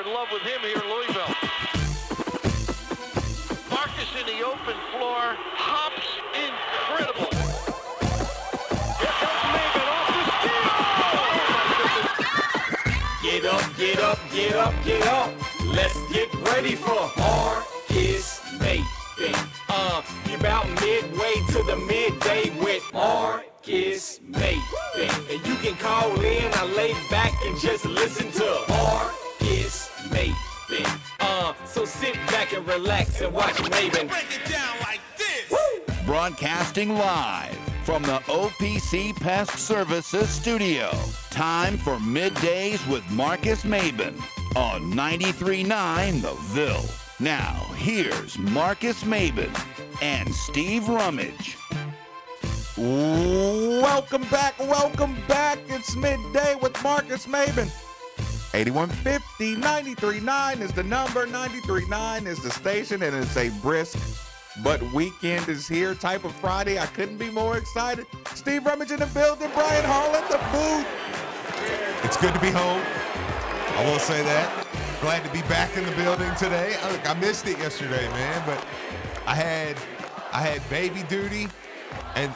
are in love with him here in Louisville. Marcus in the open floor, hops incredible. Here comes Maven off the steal. Get up, get up, get up, get up. Let's get ready for Marcus Maven. You're about midway to the midday with Marcus Maven. And you can call in, I lay back and just listen to Marcus Maven. So sit back and relax and watch Maven. Break it down like this. Woo! Broadcasting live from the OPC Pest Services studio. Time for Middays with Marcus Maven on 93.9 The Ville. Now, here's Marcus Maven and Steve Rummage. Welcome back. It's Midday with Marcus Maven. 8150 93.9 is the number. 93.9 is the station, and it's a brisk but weekend is here type of Friday. I couldn't be more excited. Steve Rummage in the building. Brian Hall in the booth. It's good to be home. I will say that. Glad to be back in the building today. Look, I missed it yesterday, man, but I had baby duty, and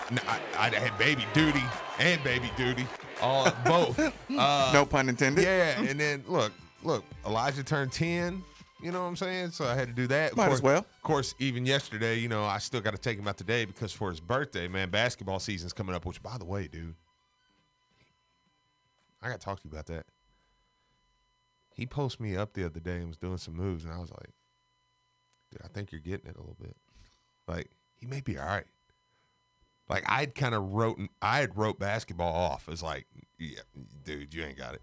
I had baby duty and baby duty, all both. No pun intended. Yeah, and then look, Elijah turned 10. You know what I'm saying? So I had to do that. Might as well. Of course, even yesterday, you know, I still got to take him out today because for his birthday, man, basketball season's coming up. Which, by the way, dude, I got to talk to you about that. He posted me up the other day and was doing some moves, and I was like, dude, I think you're getting it a little bit. Like, he may be all right. Like, I had wrote basketball off as like, yeah, dude, you ain't got it.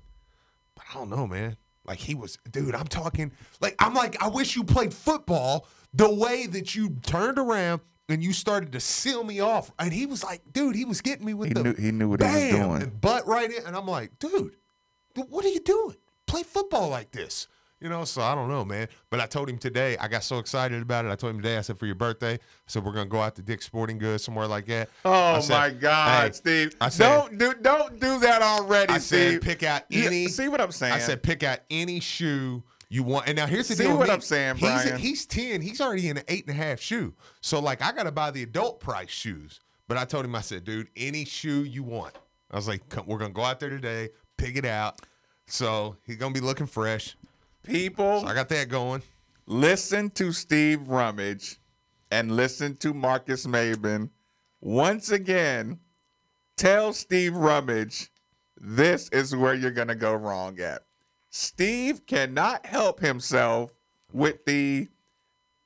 But I don't know, man. Like, he was, dude, I'm talking, like, I wish you played football the way that you turned around and you started to seal me off. And he was like, dude, he was getting me with He knew what he was doing. And butt right in. And I'm like, dude, what are you doing? Play football like this. You know, so I don't know, man. But I told him today, I got so excited about it. I told him today, I said, for your birthday, I said, we're going to go out to Dick's Sporting Goods, somewhere like that. Oh, said, my God, hey, Steve. I said, don't do that already, I Steve. said, pick out any. See what I'm saying? I said, pick out any shoe you want. And now here's the deal. See with what me. I'm saying, Brian? He's 10. He's already in an 8.5 shoe. So, like, I got to buy the adult price shoes. But I told him, I said, dude, any shoe you want. I was like, we're going to go out there today, pick it out. So he's going to be looking fresh. People, So I got that going. listen to Steve Rummage and listen to Marcus Maven. Once again, tell Steve Rummage this is where you're going to go wrong at. Steve cannot help himself with the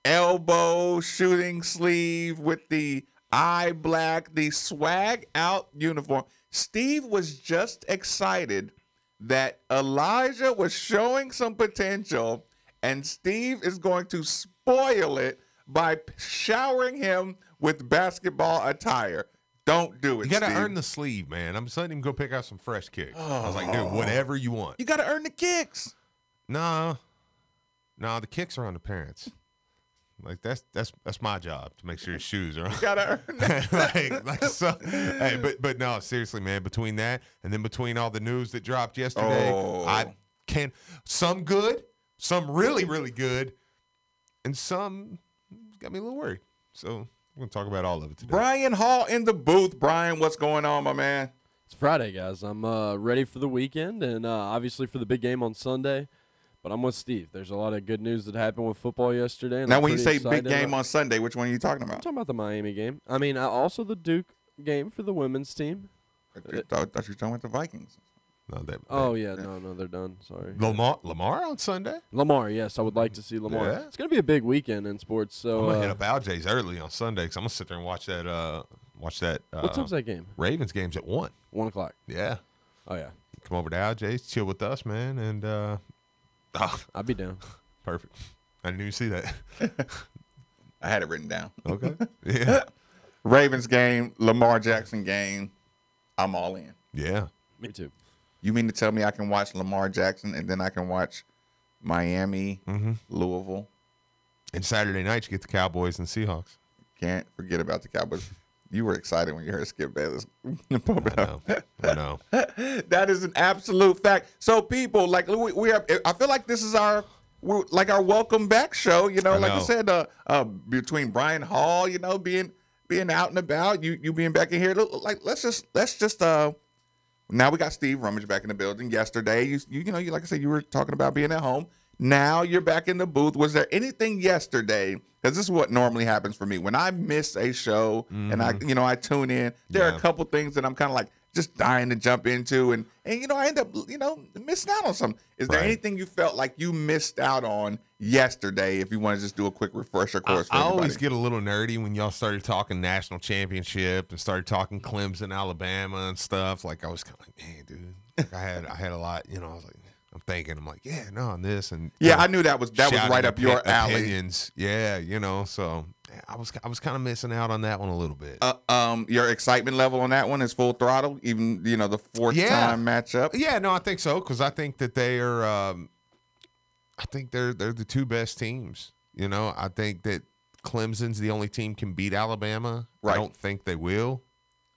elbow shooting sleeve, with the eye black, the swag out uniform. Steve was just excited that Elijah was showing some potential, and Steve is going to spoil it by showering him with basketball attire. Don't do it, You got to Steve. earn the sleeve, man. I'm just letting him go pick out some fresh kicks. I was like, dude, whatever you want. You got to earn the kicks. No, the kicks are on the parents. Like that's my job to make sure his shoes are on. You got to earn that. so. Hey, but no, seriously, man. Between that and then between all the news that dropped yesterday, I can some good, some really really good, and some got me a little worried. So we're gonna talk about all of it today. Brian Hall in the booth. Brian, what's going on, my man? It's Friday, guys. I'm ready for the weekend and obviously for the big game on Sunday. But I'm with Steve. There's a lot of good news that happened with football yesterday. And Now, I'm when you pretty say big excited game about- on Sunday, which one are you talking I'm about? talking about the Miami game. I mean, also the Duke game for the women's team. I thought you were talking about the Vikings. No, Oh, yeah. No, they're done. Sorry. Lamar on Sunday. Lamar, yes. I would like to see Lamar. Yeah. It's going to be a big weekend in sports. So I'm gonna hit up Alja's early on Sunday because I'm gonna sit there and watch that. what time's that game? Ravens game's at 1. 1 o'clock. Yeah. Oh, yeah. Come over to Alja's, chill with us, man, and I'll be down. perfect. I didn't even see that. I had it written down. Okay. Yeah. Ravens game, Lamar Jackson game. I'm all in. Yeah. Me too. You mean to tell me I can watch Lamar Jackson and then I can watch Miami, Louisville? And Saturday night you get the Cowboys and Seahawks. Can't forget about the Cowboys. You were excited when you heard Skip Bayless. I know. That is an absolute fact. So people, like we are, I feel like this is our welcome back show. You know, like I said, between Brian Hall, you know, being out and about, you being back in here. Like let's just now we got Steve Rummage back in the building. Yesterday, you know, like I said, you were talking about being at home. Now you're back in the booth. Was there anything yesterday? Because this is what normally happens for me when I miss a show and I tune in. There are a couple things that I'm kind of like just dying to jump into, and you know I end up missing out on something. Is there anything you felt like you missed out on yesterday? If you want to just do a quick refresher course. I always get a little nerdy when y'all started talking national championship and started talking Clemson, Alabama, and stuff. Like I was kind of like, man, dude, like I had a lot. You know, I was like. I'm like, yeah, no, on this, and I knew that was right up your alley. Opinions. Yeah, you know, so I was kind of missing out on that one a little bit. Your excitement level on that one is full throttle, even the fourth time matchup. Yeah, no, I think so because I think that they are. I think they're the two best teams. You know, I think that Clemson's the only team can beat Alabama. Right. I don't think they will,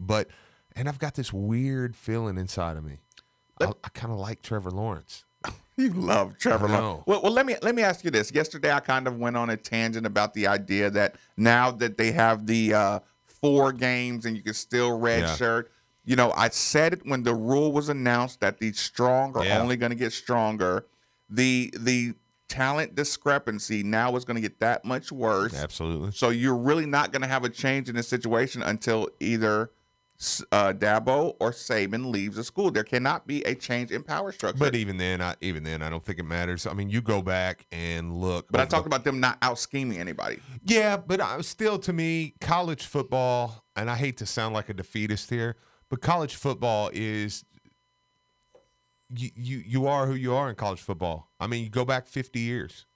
and I've got this weird feeling inside of me. I kind of like Trevor Lawrence. You love Trevor Lawrence. Well, let me ask you this. Yesterday, I kind of went on a tangent about the idea that now that they have the 4 games and you can still redshirt. You know, I said it when the rule was announced that the strong are only going to get stronger. The talent discrepancy now is going to get that much worse. Absolutely. So you're really not going to have a change in the situation until either Dabo or Saban leaves the school. There cannot be a change in power structure. But even then, I don't think it matters. I mean, you go back and look. But I talked about them not out scheming anybody. Yeah, but still, to me, college football, and I hate to sound like a defeatist here, but college football is you are who you are in college football. I mean, you go back 50 years.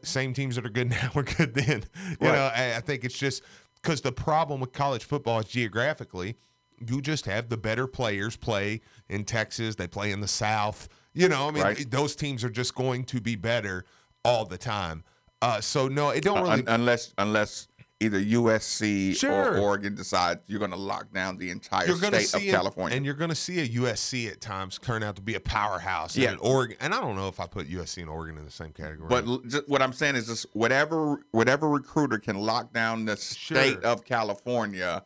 Same teams that are good now were good then. You know, I think it's just. Because the problem with college football is geographically, you just have the better players play in Texas. They play in the South. You know, I mean, those teams are just going to be better all the time. So, no, it don't really. Unless either USC or Oregon decide you're going to lock down the entire state of California. And you're going to see a USC at times turn out to be a powerhouse. Yeah. And Oregon, and I don't know if I put USC and Oregon in the same category. But just, what I'm saying is just whatever recruiter can lock down the state of California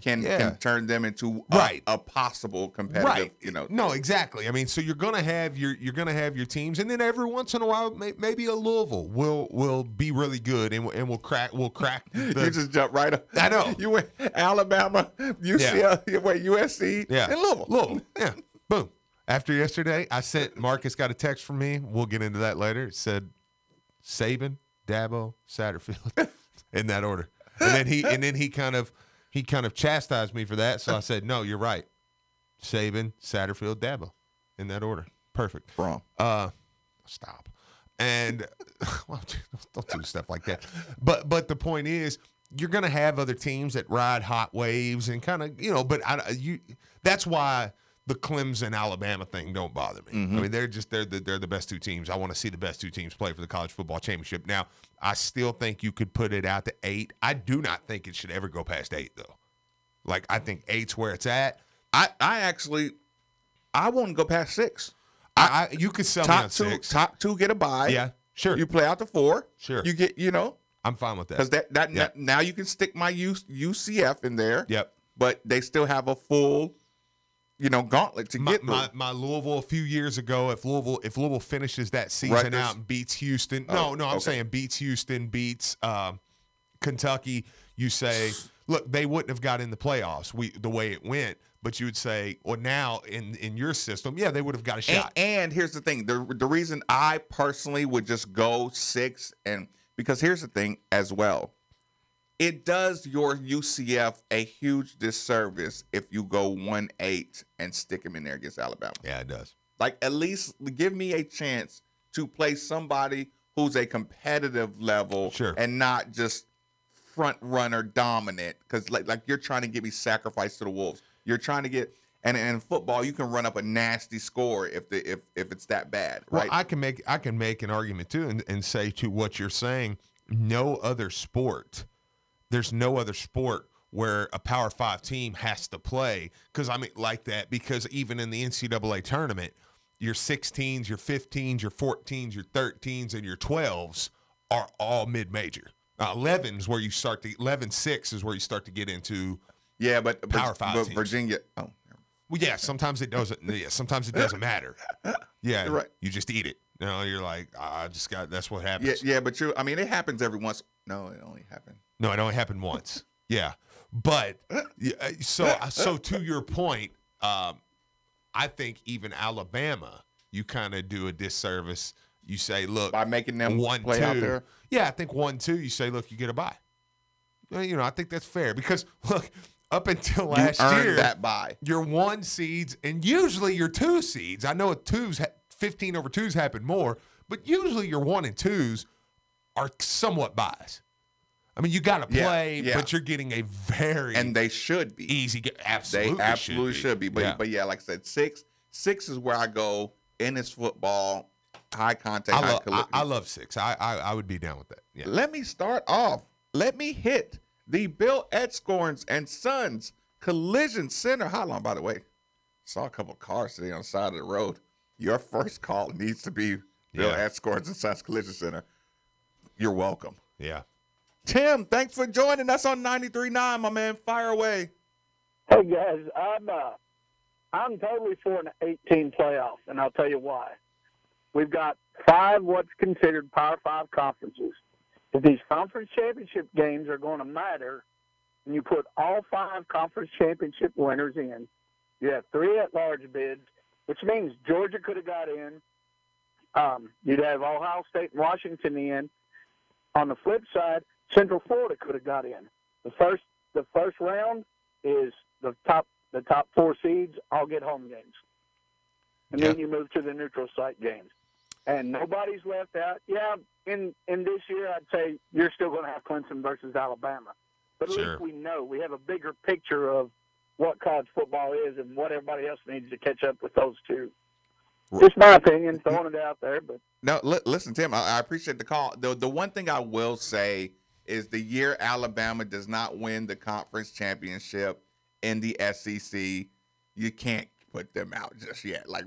can turn them into a possible competitive, No, exactly. I mean, so you're going to have your teams, and then every once in a while maybe a Louisville will be really good and we'll crack you just jump right up. I know. You went Alabama, UCLA, you went USC, and Louisville. Yeah. Boom. After yesterday, I sent Marcus got a text from me. We'll get into that later. It said Saban, Dabo, Satterfield in that order. And then he kind of chastised me for that. So I said, no, you're right. Saban, Satterfield, Dabo in that order. Perfect. Wrong. Stop. And well, don't do stuff like that. But the point is, you're going to have other teams that ride hot waves and kind of, but that's why the Clemson Alabama thing don't bother me. Mm-hmm. I mean, they're the best two teams. I want to see the best two teams play for the college football championship. Now, I still think you could put it out to 8. I do not think it should ever go past 8 though. Like I think 8's where it's at. I won't go past 6. You could sell me on 6. Top 2 get a bye. Yeah, sure. You play out to 4. Sure. You get, I'm fine with that. Because that now you can stick my UCF in there. Yep. But they still have a full, gauntlet to get through. My Louisville a few years ago, if Louisville finishes that season out and beats Houston. I'm saying beats Houston, beats Kentucky, you say, look, they wouldn't have got in the playoffs the way it went. But you would say, well, now in your system, they would have got a shot. And here's the thing. The reason I personally would just go 6, because here's the thing as well. It does your UCF a huge disservice if you go 1-8 and stick them in there against Alabama. Yeah, it does. Like, at least give me a chance to play somebody who's a competitive level and not just front runner dominant. Because like you're trying to get me sacrificed to the Wolves. You're trying to get, and in football, you can run up a nasty score if it's that bad, right? Well, I can make an argument too, and say to what you're saying, there's no other sport where a Power 5 team has to play. Because, I mean, like that, because even in the NCAA tournament, your 16s, your 15s, your 14s, your 13s, and your 12s are all mid-major. 11s where you start to 11-6 is where you start to get into Power 5 teams. Virginia. Oh, well, yeah. Sometimes it doesn't. Yeah, sometimes it doesn't matter. Yeah, right. You just eat it. You know, you're like, I just got. That's what happens. Yeah, but I mean, it happens every once. No, it only happened. No, it only happened once. Yeah, but so to your point, I think even Alabama, you kind of do a disservice. You say, look, by making them 1-2 play out there. Yeah, I think 1-2. You say, look, you get a bye. You know, I think that's fair because look, up until last year, that bye. Your 1 seeds and usually your 2 seeds. I know 15 over 2s happen more, but usually your 1 and 2s are somewhat biased. I mean, you got to play, but you're getting a very and they should be easy. Absolutely, they absolutely should be. But like I said, six is where I go in this football. High contact. I love 6. I would be down with that. Yeah. Let me start off. Let me hit the Bill Edscorns and Sons Collision Center hotline. By the way, saw a couple of cars today on the side of the road. Your first call needs to be Bill Edscorns and Sons Collision Center. You're welcome. Yeah. Tim, thanks for joining us on 93.9, my man. Fire away. Hey guys, I'm totally for an 18 playoff, and I'll tell you why. We've got 5 what's considered Power 5 conferences. If these conference championship games are going to matter, and you put all 5 conference championship winners in, you have 3 at-large bids, which means Georgia could have got in. You'd have Ohio State and Washington in. On the flip side, Central Florida could have got in. The first round is the top 4 seeds all get home games, and then you move to the neutral site games. And nobody's left out. Yeah, in this year, I'd say you're still going to have Clemson versus Alabama. But at least we know. We have a bigger picture of what college football is and what everybody else needs to catch up with those two. Just my opinion, throwing it out there. But no, listen, Tim, I appreciate the call. The one thing I will say is the year Alabama does not win the conference championship in the SEC, you can't put them out just yet. Like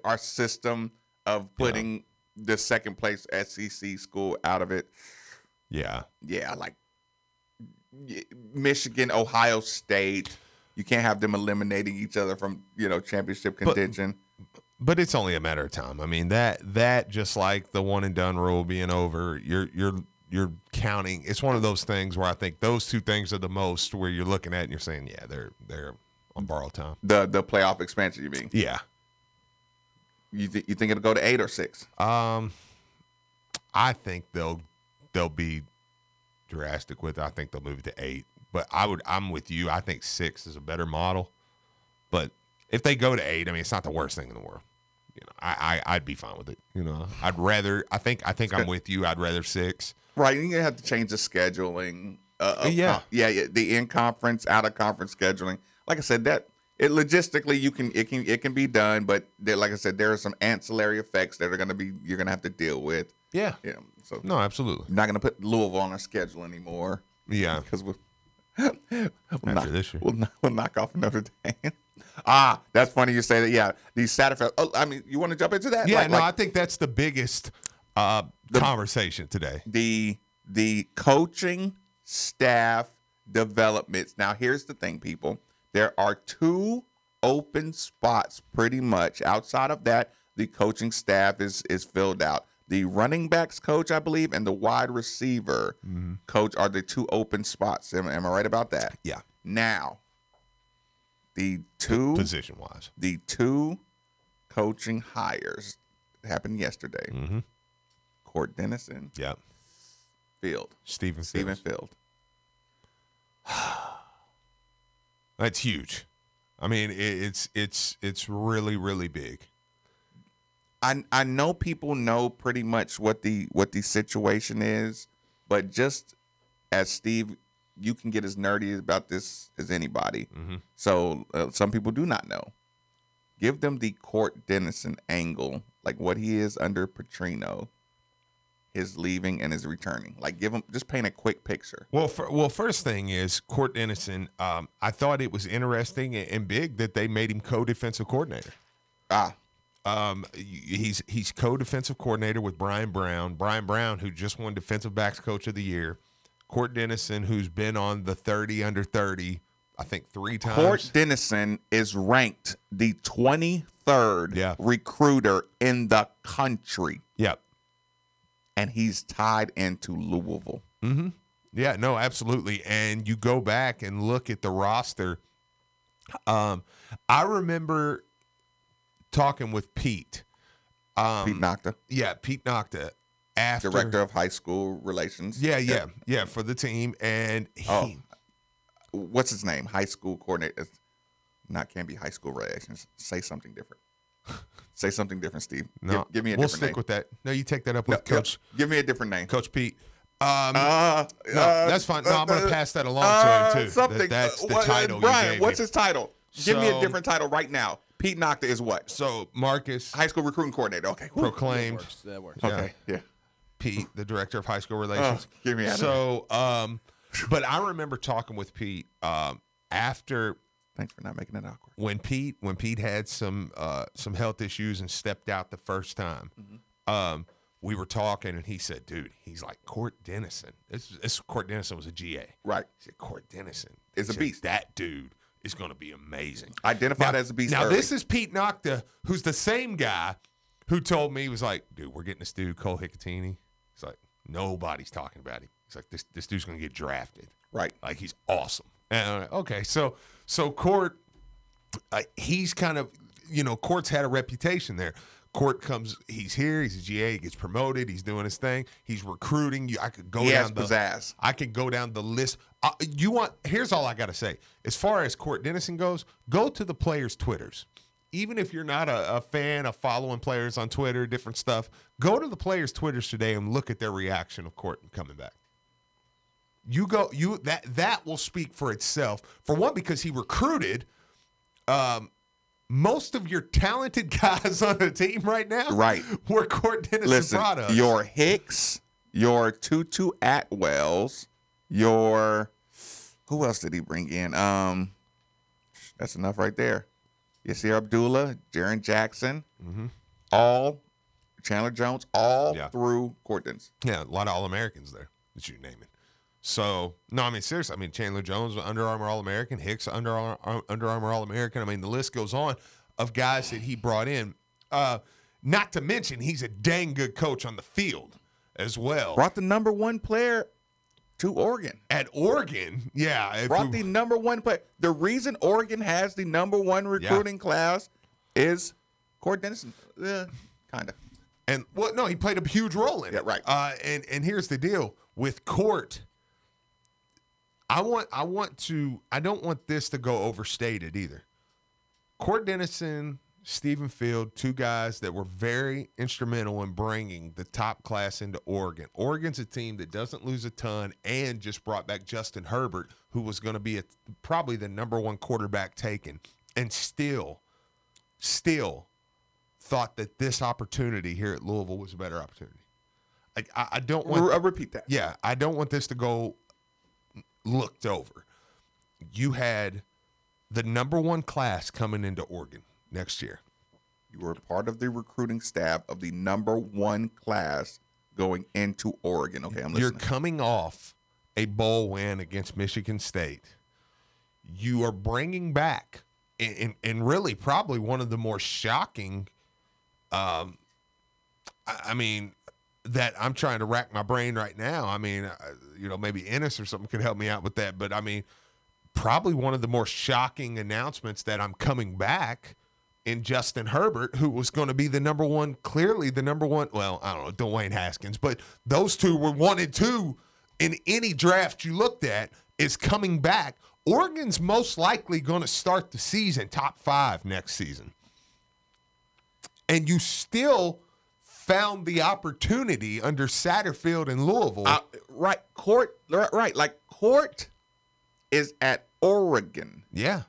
our system of putting the second place SEC school out of it. Yeah. Yeah, like Michigan, Ohio State. You can't have them eliminating each other from, championship contention. But it's only a matter of time. I mean, that just like the one and done rule being over, you're counting. It's one of those things where I think those 2 things are the most where you're looking at and you're saying, yeah, they're on borrowed time. The playoff expansion, you mean? Yeah. You think it'll go to 8 or 6? I think they'll be drastic with it. I think they'll move it to 8. But I'm with you. I think 6 is a better model. But if they go to 8, I mean, it's not the worst thing in the world. I'd be fine with it. I'd rather. I think I'm with you. I'd rather 6. Right, you're gonna have to change the scheduling. The in conference, out of conference scheduling. Like I said, that it logistically it can be done, but like I said, there are some ancillary effects that you're gonna have to deal with. Yeah. So no, absolutely. You're not gonna put Louisville on our schedule anymore. Yeah, because this year we'll knock off Notre Dame. That's funny you say that. Yeah, these Saturday. Oh, I mean, you want to jump into that? Yeah, I think that's the biggest conversation today. The coaching staff developments. Now, here's the thing, people. There are 2 open spots pretty much. Outside of that, the coaching staff is filled out. The running backs coach, I believe, and the wide receiver coach are the 2 open spots. Am I right about that? Yeah. Now, the 2 position-wise, the 2 coaching hires happened yesterday. Mm-hmm. Court Dennison. Yeah. Field. Stephen Field. That's huge. I mean, it's really, really big. I know people know pretty much what the situation is, but just as Steve, you can get as nerdy about this as anybody. Mm-hmm. So some people do not know. Give them the Court Dennison angle, like what he is under Petrino. his leaving and his returning? Like, just paint a quick picture. Well, first thing is Court Dennison. I thought it was interesting and big that they made him co-defensive coordinator. He's co-defensive coordinator with Brian Brown. Brian Brown, who just won Defensive Backs Coach of the Year. Court Dennison, who's been on the 30 under 30, I think 3 times. Court Dennison is ranked the 23rd recruiter in the country. Yep. And he's tied into Louisville. Mm-hmm. Yeah, no, absolutely. And you go back and look at the roster. I remember talking with Pete. Pete Nocta. Yeah, Pete Nocta. Director of High School Relations. Yeah, for the team. And what's his name? High school coordinator. Can't be high school relations. Say something different. Say something different, Steve. No, give me a different name. We'll stick with that. No, you take that up with Coach. Give me a different name. Coach Pete. No, that's fine. No, I'm going to pass that along to him, too. Something. That's the title Brian, you gave what's me. his title? Give me a different title right now. Pete Nocta is what? So, Marcus. High school recruiting coordinator. Okay. Proclaimed. That works. Okay, yeah. Pete, the director of high school relations. Give me so, but I remember talking with Pete after. Thanks for not making it awkward. When Pete had some health issues and stepped out the first time, we were talking and he said, "Dude, he's like Court Dennison. This Court Dennison was a GA, right? He said Court Dennison is a beast. That dude is going to be amazing. Identified as a beast. Now early. this is Pete Nocta, who's the same guy who told me, he was like, dude, we're getting this dude Cole Hicatini. He's like, nobody's talking about him. He's like, this dude's going to get drafted, right? Like he's awesome. And I'm like, okay, so Court, he's kind of, Court's had a reputation there. Court comes, he's here, he's a GA, he gets promoted, he's doing his thing, he's recruiting you. I could go down pizzazz. I could go down the list. Here's all I got to say. As far as Court Dennison goes, go to the players' Twitters. Even if you're not a fan of following players on Twitter, different stuff, go to the players' Twitters today and look at their reaction of Court coming back. That will speak for itself. For one, because he recruited most of your talented guys on the team right now, right? Were Court Dennison products. Your Hicks, your Tutu Atwells, who else did he bring in? That's enough right there. Yasir Abdullah, Jaron Jackson, all Chandler Jones, all through Court Dennison. Yeah, a lot of All-Americans there that you name it. So, no, I mean, seriously, Chandler Jones, Under Armour All-American, Hicks, Under Armour All-American. The list goes on of guys that he brought in. Not to mention, he's a dang good coach on the field as well. Brought the number one player to Oregon. At Oregon, yeah. Brought the number one player. The reason Oregon has the number one recruiting class is Court Dennison. Kind of. And, well, no, he played a huge role in it. Right. And here's the deal. With Court, I don't want this to go overstated either. Court Dennison, Stephen Field, two guys that were very instrumental in bringing the top class into Oregon. Oregon's a team that doesn't lose a ton and just brought back Justin Herbert, who was going to be probably the number one quarterback taken, and still thought that this opportunity here at Louisville was a better opportunity. I don't want. I'll repeat that. Yeah, I don't want this to go looked over. You had the number one class coming into Oregon next year. You were part of the recruiting staff of the number one class going into Oregon. Okay, I'm listening. You're coming off a bowl win against Michigan State. You are bringing back, and really probably one of the more shocking, that I'm trying to rack my brain right now. Maybe Ennis or something could help me out with that. But, probably one of the more shocking announcements that I'm coming back in Justin Herbert, who was going to be clearly the number one. Well, I don't know, Dwayne Haskins. But those two were 1 and 2 in any draft you looked at, is coming back. Oregon's most likely going to start the season top 5 next season. And you still found the opportunity under Satterfield in Louisville. Right. Court is at Oregon. Yeah.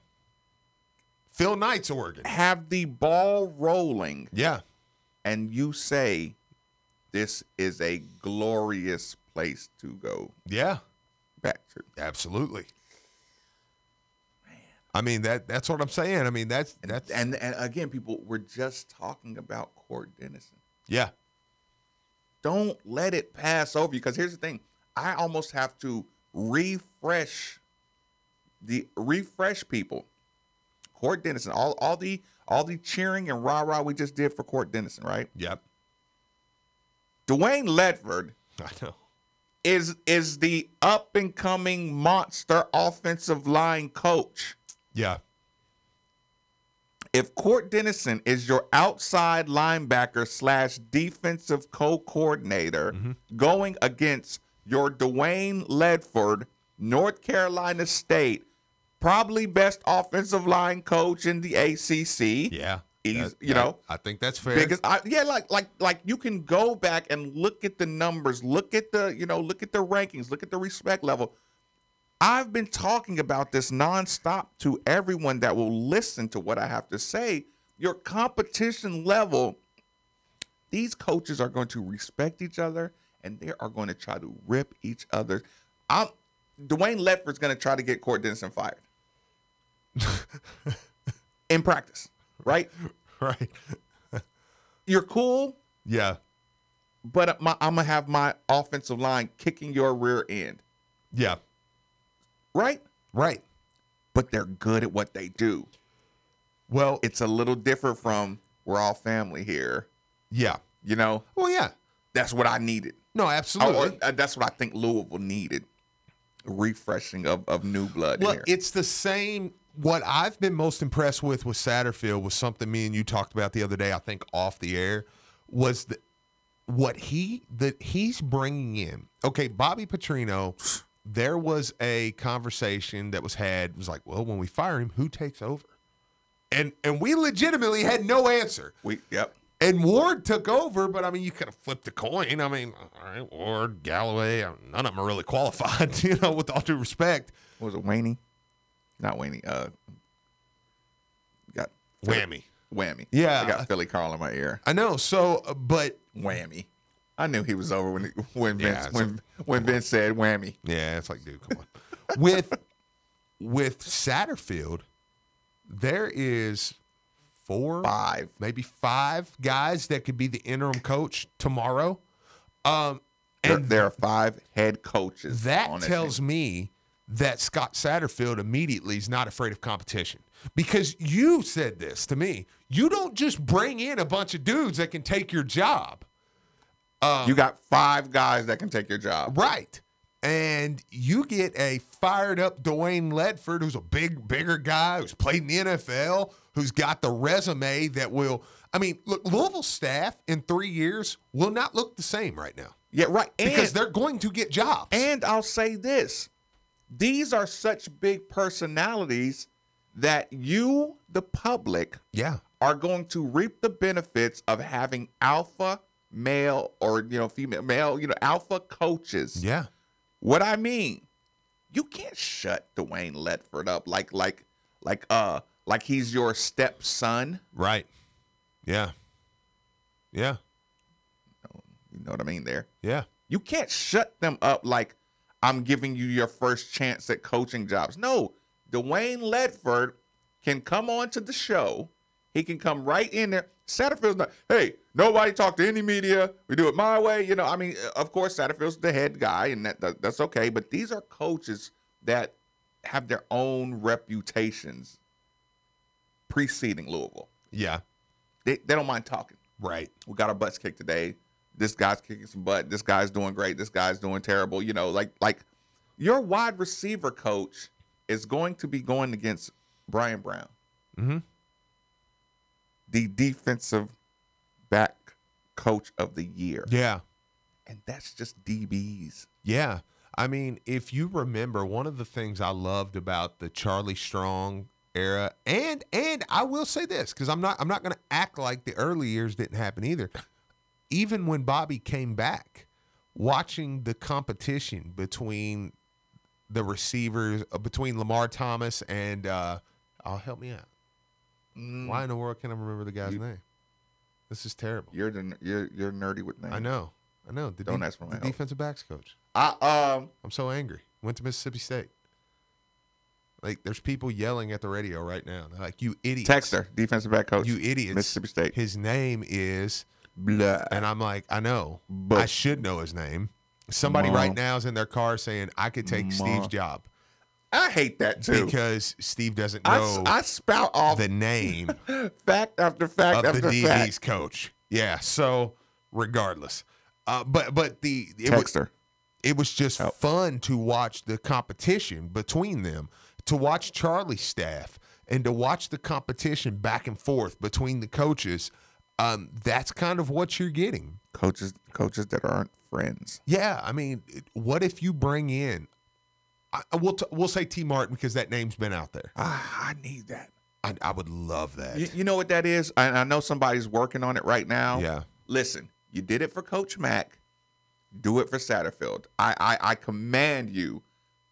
Phil Knight's Oregon. Have the ball rolling. Yeah. And you say, this is a glorious place to go Yeah, back to. absolutely. I mean that's what I'm saying. I mean that's And again, people, we're just talking about Court Dennison. yeah. Don't let it pass over you, because here's the thing. I almost have to refresh people. Court Dennison, all the cheering and rah-rah we just did for Court Dennison, right? Yep. Dwayne Ledford I know. is the up and coming monster offensive line coach. Yeah. If Court Dennison is your outside linebacker / defensive co-coordinator going against your Dwayne Ledford, North Carolina State, probably best offensive line coach in the ACC. Yeah. He's, I think that's fair. like you can go back and look at the numbers, look at the rankings, look at the respect level. I've been talking about this nonstop to everyone that will listen to what I have to say. Your competition level, these coaches are going to respect each other, and they are going to try to rip each other. Dwayne Ledford's going to try to get Court Dennison fired in practice, right? Right. You're cool, Yeah. but I'm going to have my offensive line kicking your rear end, Yeah. right? Right. But they're good at what they do. Well, It's a little different from we're all family here. yeah. Well, yeah. That's what I needed. No, absolutely. That's what I think Louisville needed. A refreshing of new blood Well, here. it's the same. What I've been most impressed with Satterfield was something me and you talked about the other day, I think off the air, was what he's bringing in. Okay, Bobby Petrino, there was a conversation that was had. It was like, well, when we fire him, who takes over? And we legitimately had no answer. Yep. And Ward took over, but I mean, you could have flipped a coin. I mean, all right, Ward, Galloway, none of them are really qualified, with all due respect. What was it, Waney? Not Waney. Got Whammy. Whammy. Yeah. I got Philly Carl in my ear. I know. So, but Whammy. I knew he was over when Yeah, Vince said whammy. yeah, it's like, dude, come on. With Satterfield, there is maybe five guys that could be the interim coach tomorrow. And There are 5 head coaches. that tells me that Scott Satterfield immediately is not afraid of competition. Because you said this to me. You don't just bring in a bunch of dudes that can take your job. You got 5 guys that can take your job. Right. And you get a fired up Dwayne Ledford, who's a bigger guy, who's played in the NFL, who's got the resume that will, look, Louisville staff in 3 years will not look the same right now. Yeah, right. Because they're going to get jobs. And I'll say this. These are such big personalities that you, the public, are going to reap the benefits of having alpha male or female male, alpha coaches. Yeah. What I mean, you can't shut Dwayne Ledford up like he's your stepson. Right. Yeah. Yeah. You know what I mean there? Yeah. You can't shut them up like I'm giving you your first chance at coaching jobs. No, Dwayne Ledford can come on to the show. He can come right in there. Satterfield's not, hey, nobody talk to any media. We do it my way. Of course, Satterfield's the head guy, and that's okay. But these are coaches that have their own reputations preceding Louisville. Yeah. They don't mind talking. Right. We got our butts kicked today. This guy's kicking some butt. This guy's doing great. This guy's doing terrible. Like your wide receiver coach is going to be going against Brian Brown. Mm-hmm. The defensive back coach of the year. Yeah. And that's just DBs. Yeah. If you remember, one of the things I loved about the Charlie Strong era, and I will say this, because I'm not going to act like the early years didn't happen either. Even when Bobby came back, watching the competition between the receivers, between Lamar Thomas and help me out. Why in the world can't I remember the guy's name? This is terrible. You're nerdy with names. I know. I know. The Don't ask for my help. defensive backs coach. I'm so angry. Went to Mississippi State. Like, there's people yelling at the radio right now. They're like, you idiots. Texter, defensive back coach. You idiots. Mississippi State. His name is Blah. And I'm like, I know. But- I should know his name. Somebody right now is in their car saying, I could take Steve's job. I hate that too. Because Steve doesn't know I spout off the name fact after fact of after the fact. DB's coach. Yeah, so regardless. But Texter. it was just fun to watch the competition between them, to watch Charlie's staff, and to watch the competition back and forth between the coaches. That's kind of what you're getting. Coaches that aren't friends. Yeah, I mean, what if you bring in? We'll say T. Martin because that name's been out there. I need that. I would love that. You know what that is? I know somebody's working on it right now. Yeah. Listen, you did it for Coach Mack. Do it for Satterfield. I command you.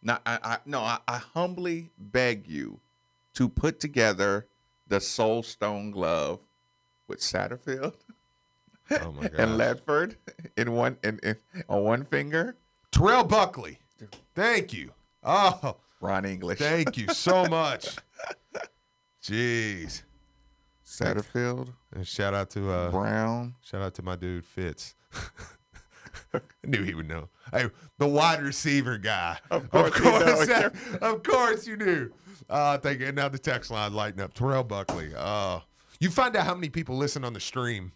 I humbly beg you to put together the Soul Stone glove with Satterfield Oh my God. and Ledford on one finger. Terrell Buckley. Thank you. Oh, Ron English. thank you so much. Jeez. Satterfield. And shout out to Brown. shout out to my dude Fitz. I knew he would know. Hey, the wide receiver guy. Of course he knows. Of course you knew. Thank you. And now the text line lighting up. Terrell Buckley. You find out how many people listen on the stream.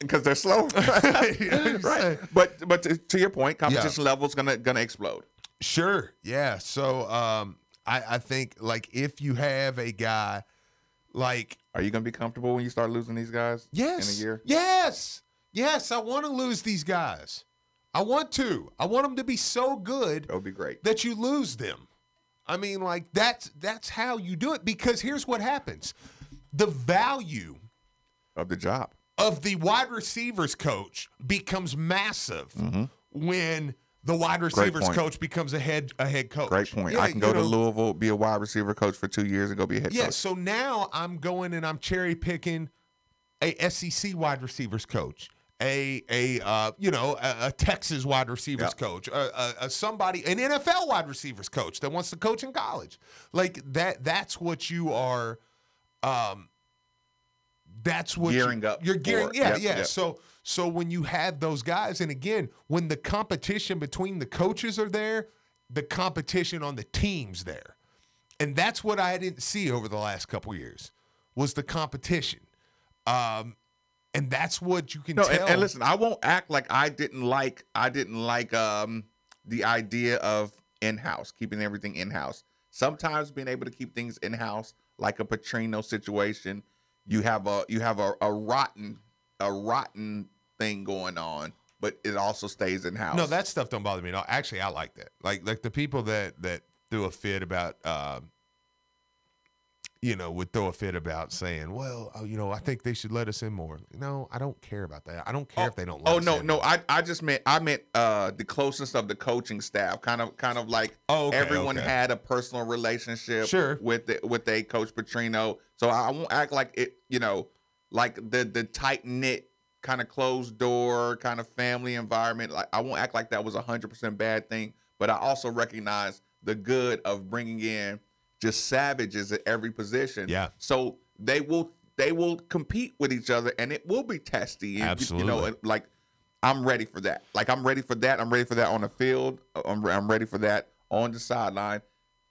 Because they're slow. Right. But to your point, competition level's gonna explode. Sure. Yeah. So I think, like, if you have a guy like, Are you gonna be comfortable when you start losing these guys in a year? Yes. I want to lose these guys. I want to. I want them to be so good That would be great. that you lose them. I mean, like, that's how you do it, because here's what happens. The value Of the job. of the wide receivers coach becomes massive when the wide receivers point. coach becomes a head coach. Great point. Yeah, I can go to Louisville, be a wide receiver coach for 2 years, and go be a head Yeah, coach. so now I'm going and I'm cherry picking a SEC wide receivers coach, a Texas wide receivers coach, somebody, an NFL wide receivers coach that wants to coach in college. Like that's what you are. That's what Gearing up You're gearing. for. Yeah, Yep, yeah. yep. So when you have those guys, and again, when the competition between the coaches are there, the competition on the team's there. And that's what I didn't see over the last couple years, was the competition. And that's what you can tell. And listen, I won't act like I didn't like the idea of in-house, keeping everything in-house. Sometimes being able to keep things in-house, like a Petrino situation, you have a rotten thing going on, but it also stays in-house. No, that stuff don't bother me. No, actually, I like that. Like the people that threw a fit about, would throw a fit about saying, well, I think they should let us in more. No, I don't care about that. I don't care if they don't let us in. No. I meant the closeness of the coaching staff. Kind of like everyone had a personal relationship with a Coach Petrino. So I won't act like it, like the tight knit kind of closed door kind of family environment. Like, I won't act like that was 100% bad thing. But I also recognize the good of bringing in just savages at every position. Yeah. So they will compete with each other, and it will be testy. And, Absolutely. like, I'm ready for that. Like, I'm ready for that. I'm ready for that on the field. I'm ready for that on the sideline.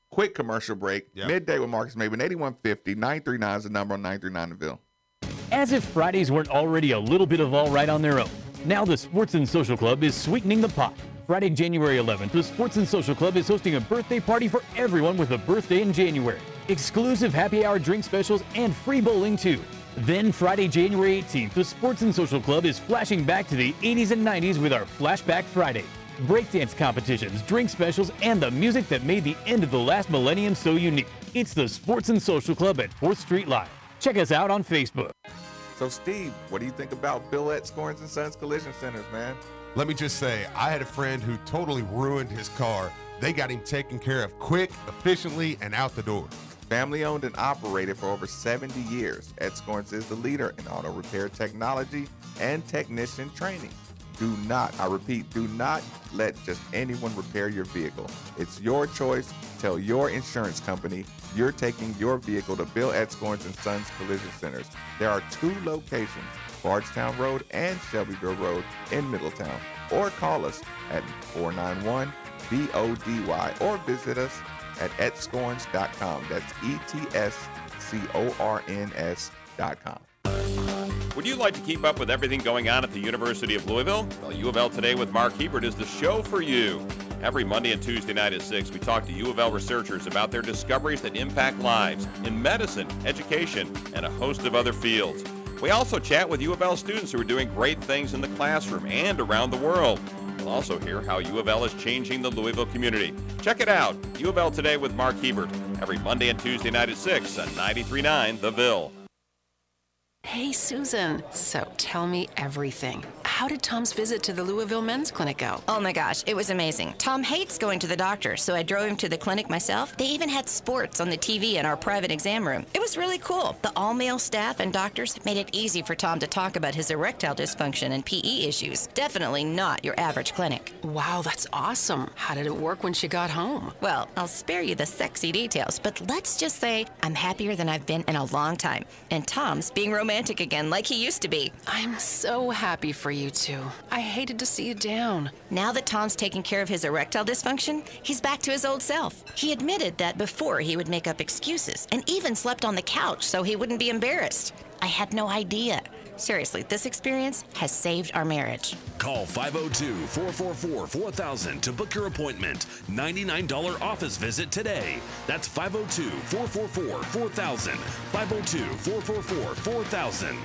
Quick commercial break. Yep. Midday with Marcus Maben. 8150 939 is the number on 939 the Ville. As if Fridays weren't already a little bit of all right on their own. Now the Sports and Social Club is sweetening the pot. Friday, January 11th, the Sports and Social Club is hosting a birthday party for everyone with a birthday in January. Exclusive happy hour drink specials and free bowling too. Then Friday, January 18th, the Sports and Social Club is flashing back to the 80s and 90s with our Flashback Friday. Breakdance competitions, drink specials, and the music that made the end of the last millennium so unique. It's the Sports and Social Club at 4th Street Live. Check us out on Facebook. So, Steve, what do you think about Billette Scorns and Sons Collision Centers, man? Let me just say, I had a friend who totally ruined his car. They got him taken care of quick, efficiently, and out the door. Family owned and operated for over 70 years, Ed Scorns is the leader in auto repair technology and technician training. Do not, I repeat, do not let just anyone repair your vehicle. It's your choice. Tell your insurance company you're taking your vehicle to Bill Edscorns & Sons Collision Centers. There are 2 locations, Bardstown Road and Shelbyville Road in Middletown. Or call us at 491-BODY or visit us at edscorns.com. That's ETSCORNS.com. Would you like to keep up with everything going on at the University of Louisville? Well, U of L Today with Mark Hebert is the show for you. Every Monday and Tuesday night at 6, we talk to U of L researchers about their discoveries that impact lives in medicine, education, and a host of other fields. We also chat with U of L students who are doing great things in the classroom and around the world. We'll also hear how U of L is changing the Louisville community. Check it out, U of L Today with Mark Hebert, every Monday and Tuesday night at 6 on 93.9 The Ville. Hey, Susan. So tell me everything. How did Tom's visit to the Louisville Men's Clinic go? Oh my gosh, it was amazing. Tom hates going to the doctor, so I drove him to the clinic myself. They even had sports on the TV in our private exam room. It was really cool. The all-male staff and doctors made it easy for Tom to talk about his erectile dysfunction and PE issues. Definitely not your average clinic. Wow, that's awesome. How did it work when she got home? Well, I'll spare you the sexy details, but let's just say I'm happier than I've been in a long time. And Tom's being romantic again like he used to be. I'm so happy for you two. I hated to see you down. Now that Tom's taking care of his erectile dysfunction, he's back to his old self. He admitted that before he would make up excuses and even slept on the couch so he wouldn't be embarrassed. I had no idea. Seriously, this experience has saved our marriage. Call 502-444-4000 to book your appointment. $99 office visit today. That's 502-444-4000. 502-444-4000.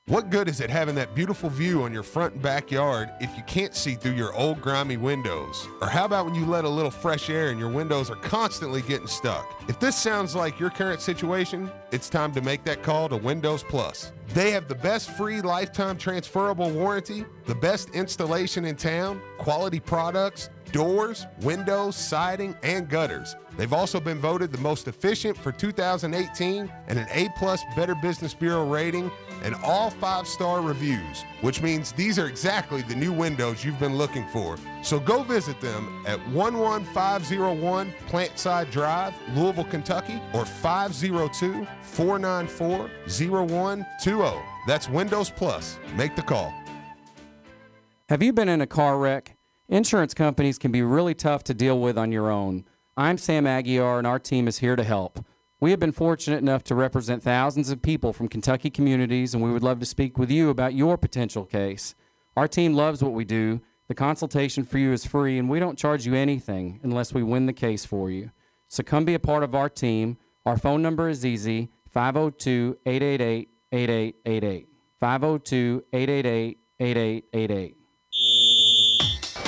What good is it having that beautiful view on your front and backyard if you can't see through your old grimy windows? Or how about when you let a little fresh air and your windows are constantly getting stuck? If this sounds like your current situation, it's time to make that call to Windows Plus. They have the best free lifetime transferable warranty, the best installation in town, quality products, doors, windows, siding, and gutters. They've also been voted the most efficient for 2018 and an A+ Better Business Bureau rating and all 5-star reviews, which means these are exactly the new windows you've been looking for. So go visit them at 11501 Plantside Drive, Louisville, Kentucky, or 502-494-0120. That's Windows Plus. Make the call. Have you been in a car wreck? Insurance companies can be really tough to deal with on your own. I'm Sam Aguiar, and our team is here to help. We have been fortunate enough to represent thousands of people from Kentucky communities, and we would love to speak with you about your potential case. Our team loves what we do. The consultation for you is free, and we don't charge you anything unless we win the case for you. So come be a part of our team. Our phone number is easy, 502-888-8888. 502-888-8888.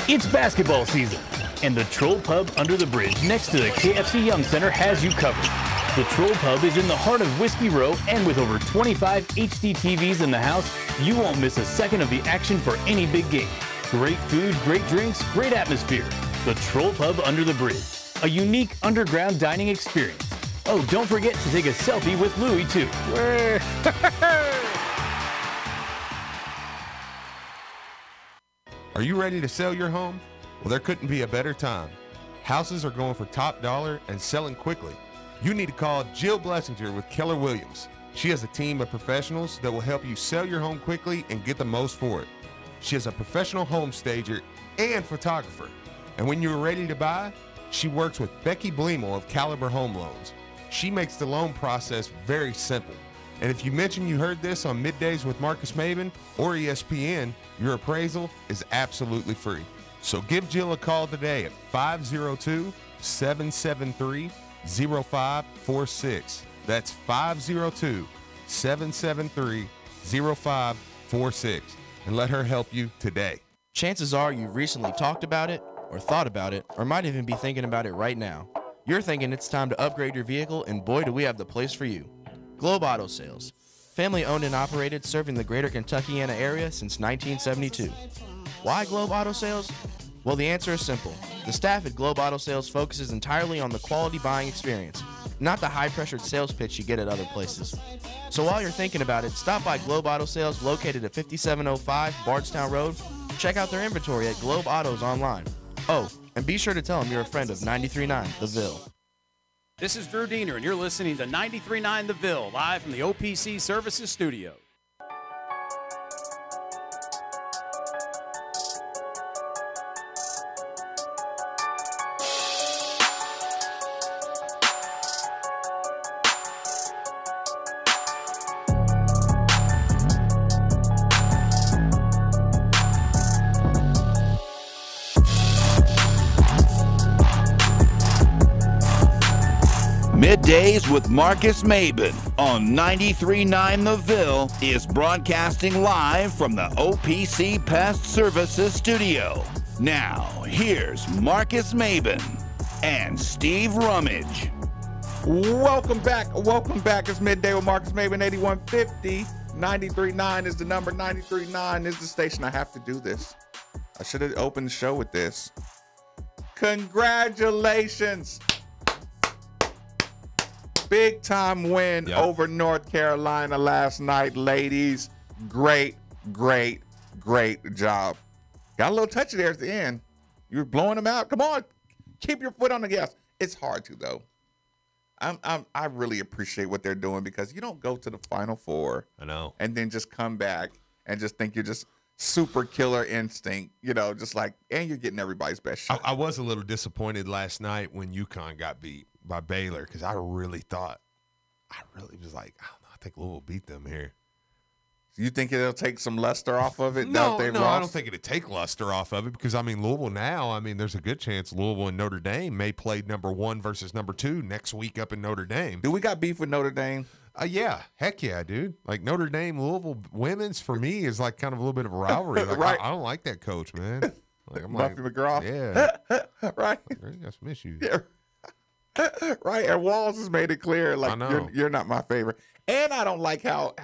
It's basketball season, and the Troll Pub under the bridge next to the KFC Young Center has you covered. The Troll Pub is in the heart of Whiskey Row, and with over 25 HD TVs in the house, you won't miss a second of the action for any big game. Great food, great drinks, great atmosphere. The Troll Pub under the bridge, a unique underground dining experience. Oh, don't forget to take a selfie with Louie, too. Are you ready to sell your home? Well, there couldn't be a better time. Houses are going for top dollar and selling quickly. You need to call Jill Blessinger with Keller Williams. She has a team of professionals that will help you sell your home quickly and get the most for it. She is a professional home stager and photographer. And when you're ready to buy, she works with Becky Bleemel of Caliber Home Loans. She makes the loan process very simple. And if you mention you heard this on Middays with Marcus Maben or ESPN, your appraisal is absolutely free. So give Jill a call today at 502-773-0546. That's 502-773-0546. And let her help you today. Chances are you recently talked about it, or thought about it, or might even be thinking about it right now. You're thinking it's time to upgrade your vehicle, and boy do we have the place for you. Globe Auto Sales. Family owned and operated, serving the greater Kentuckiana area since 1972. Why Globe Auto Sales? Well, the answer is simple. The staff at Globe Auto Sales focuses entirely on the quality buying experience. not the high-pressured sales pitch you get at other places. So while you're thinking about it, stop by Globe Auto Sales located at 5705 Bardstown Road. Check out their inventory at Globe Autos online. Oh, and be sure to tell them you're a friend of 93.9 The Ville. This is Drew Diener, and you're listening to 93.9 The Ville, live from the OPC Services Studio. Middays with Marcus Maben on 93.9 The Ville is broadcasting live from the OPC Pest Services Studio. Now, here's Marcus Maben and Steve Rummage. Welcome back. It's Midday with Marcus Maben, 8150. 93.9 is the number. 93.9 is the station. I have to do this. I should have opened the show with this. Congratulations. Big time win over North Carolina last night, ladies. Great job. Got a little touchy there at the end. You were blowing them out. Come on, keep your foot on the gas. It's hard to though. I really appreciate what they're doing because you don't go to the Final Four. I know. And then just come back and just think you're just super killer instinct, just like, and you're getting everybody's best shot. I was a little disappointed last night when UConn got beat by Baylor because I really was like, I don't know, I think Louisville beat them here. You think it'll take some luster off of it? No, I don't think it'll take luster off of it because, Louisville now, there's a good chance Louisville and Notre Dame may play number 1 versus number 2 next week up in Notre Dame. Do we got beef with Notre Dame? Yeah. Heck yeah, dude. Like Notre Dame, Louisville women's for me is like kind of a little bit of a rivalry. Like, right. I don't like that coach, man. Like, I'm Buffy McGraw? Yeah. Right. You got some issues. Yeah. Right. And Walls has made it clear, like, you're not my favorite. And I don't like how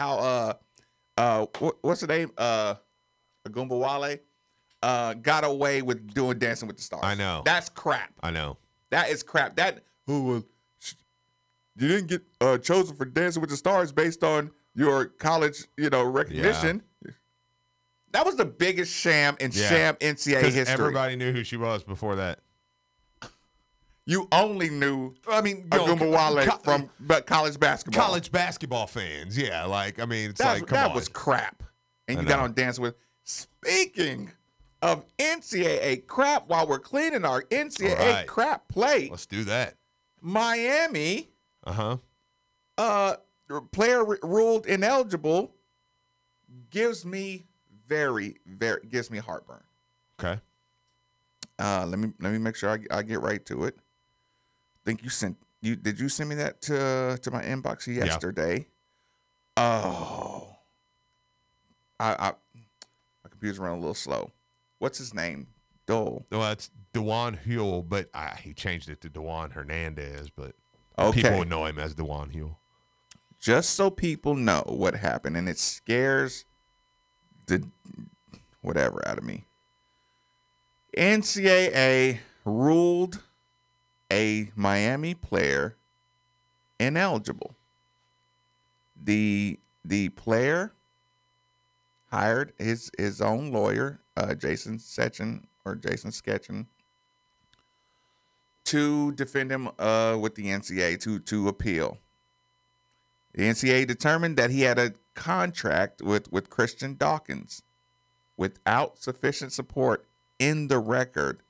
what's the name? Agumbawale got away with doing Dancing with the Stars. I know. That's crap. I know. That is crap. You didn't get chosen for Dancing with the Stars based on your college, recognition. Yeah. That was the biggest sham in sham NCAA history. Everybody knew who she was before that. You only knew, Agumbawale from college basketball. College basketball fans, yeah. Like, it's that was crap. And you got on Dancing with. Speaking of NCAA crap, while we're cleaning our NCAA crap plate, let's do that. Miami, player ruled ineligible, gives me heartburn. Okay. Let me make sure I get right to it. Think did you send me that to my inbox yesterday? Yeah. Oh, my computer's running a little slow. What's his name? Well, it's DeJuan Huell, but he changed it to DeJuan Hernandez, but okay. People would know him as DeJuan Huell. Just so people know what happened, and it scares the whatever out of me. NCAA ruled a Miami player ineligible. The player hired his own lawyer, Jason Sketchen, to defend him with the NCAA to appeal. The NCAA determined that he had a contract with Christian Dawkins without sufficient support in the record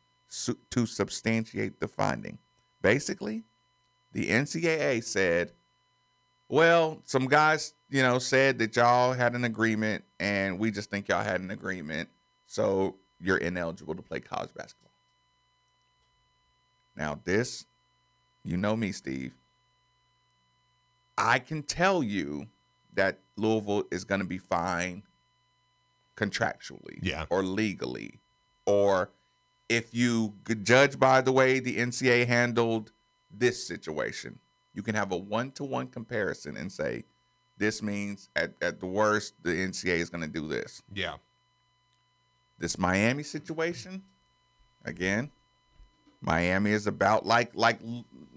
to substantiate the finding. Basically, the NCAA said, well, some guys, said that y'all had an agreement, and we just think y'all had an agreement, so you're ineligible to play college basketball. Now, this, you know me, Steve. I can tell you that Louisville is going to be fine contractually or legally, or if you could judge by the way the NCAA handled this situation, you can have a one-to-one comparison and say, this means at the worst, the NCAA is going to do this. Yeah. This Miami situation, again, Miami is about like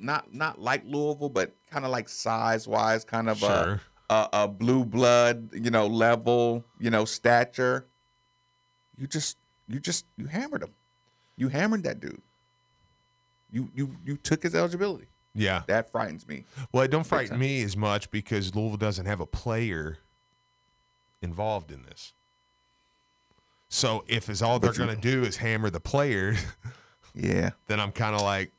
not like Louisville, but kind of like size wise, kind of Sure. a blue blood, level, stature. You hammered him. You hammered that dude. You took his eligibility. Yeah. That frightens me. Well, it don't frighten me as much because Louisville doesn't have a player involved in this. So if it's all they're going to do is hammer the player, yeah, then I'm kind of like,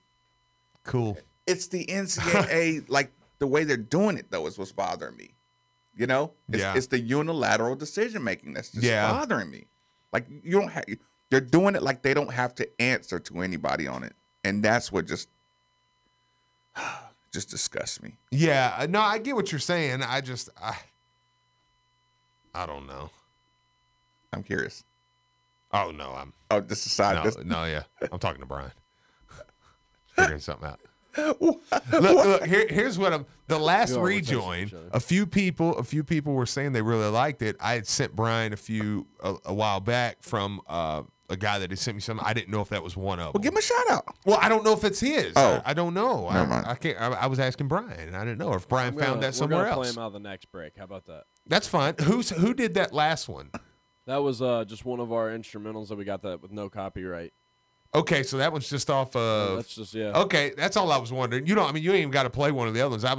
cool. It's the NCAA, like the way they're doing it though is what's bothering me. It's the unilateral decision making that's just bothering me. Like they're doing it like they don't have to answer to anybody on it, and that's what just disgusts me. Yeah, no, I get what you're saying. I don't know. I'm curious. Oh no, this is side. No, yeah, I'm talking to Brian. Figuring something out. Look. Here's what the last rejoin. A few people were saying they really liked it. I had sent Brian a while back from a guy that had sent me something. I didn't know if that was one of them. Well, give him a shout out. Well, I don't know if it's his. Oh, I don't know. Never mind. I can't. I was asking Brian, and I didn't know if Brian found that somewhere else. We're gonna play him out the next break. How about that? That's fine. Who did that last one? That was just one of our instrumentals that we got that with no copyright. Okay, so that one's just off of. That's just Okay, that's all I was wondering. You ain't even got to play one of the other ones. I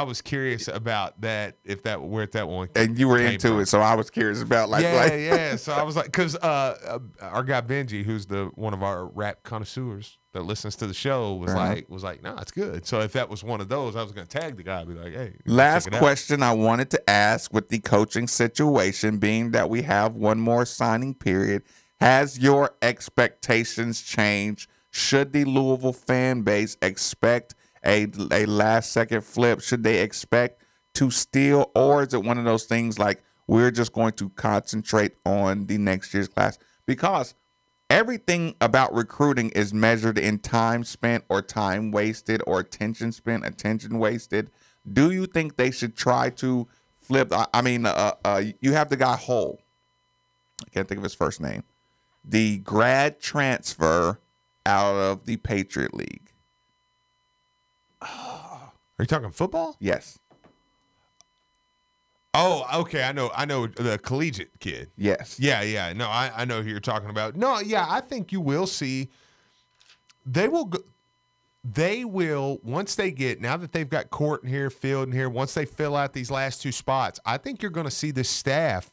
was curious about that where that one. And you were into it, so I was curious about yeah. So I was like, because our guy Benji, who's one of our rap connoisseurs that listens to the show, was like, no, it's good. So if that was one of those, I was gonna tag the guy, and be like, hey. Last question I wanted to ask with the coaching situation being that we have one more signing period. Has your expectations changed? Should the Louisville fan base expect a last-second flip? Should they expect to steal? Or is it one of those things like we're just going to concentrate on the next year's class? Because everything about recruiting is measured in time spent or time wasted or attention spent, attention wasted. Do you think they should try to flip? I mean, you have the guy Hull. I can't think of his first name. The grad transfer out of the Patriot League. Are you talking football? Yes. Oh, okay. I know the collegiate kid. Yes. Yeah. No, I know who you're talking about. No, yeah, I think you will see. They will once they get, now that they've got Court in here, Field in here, once they fill out these last two spots, I think you're going to see this staff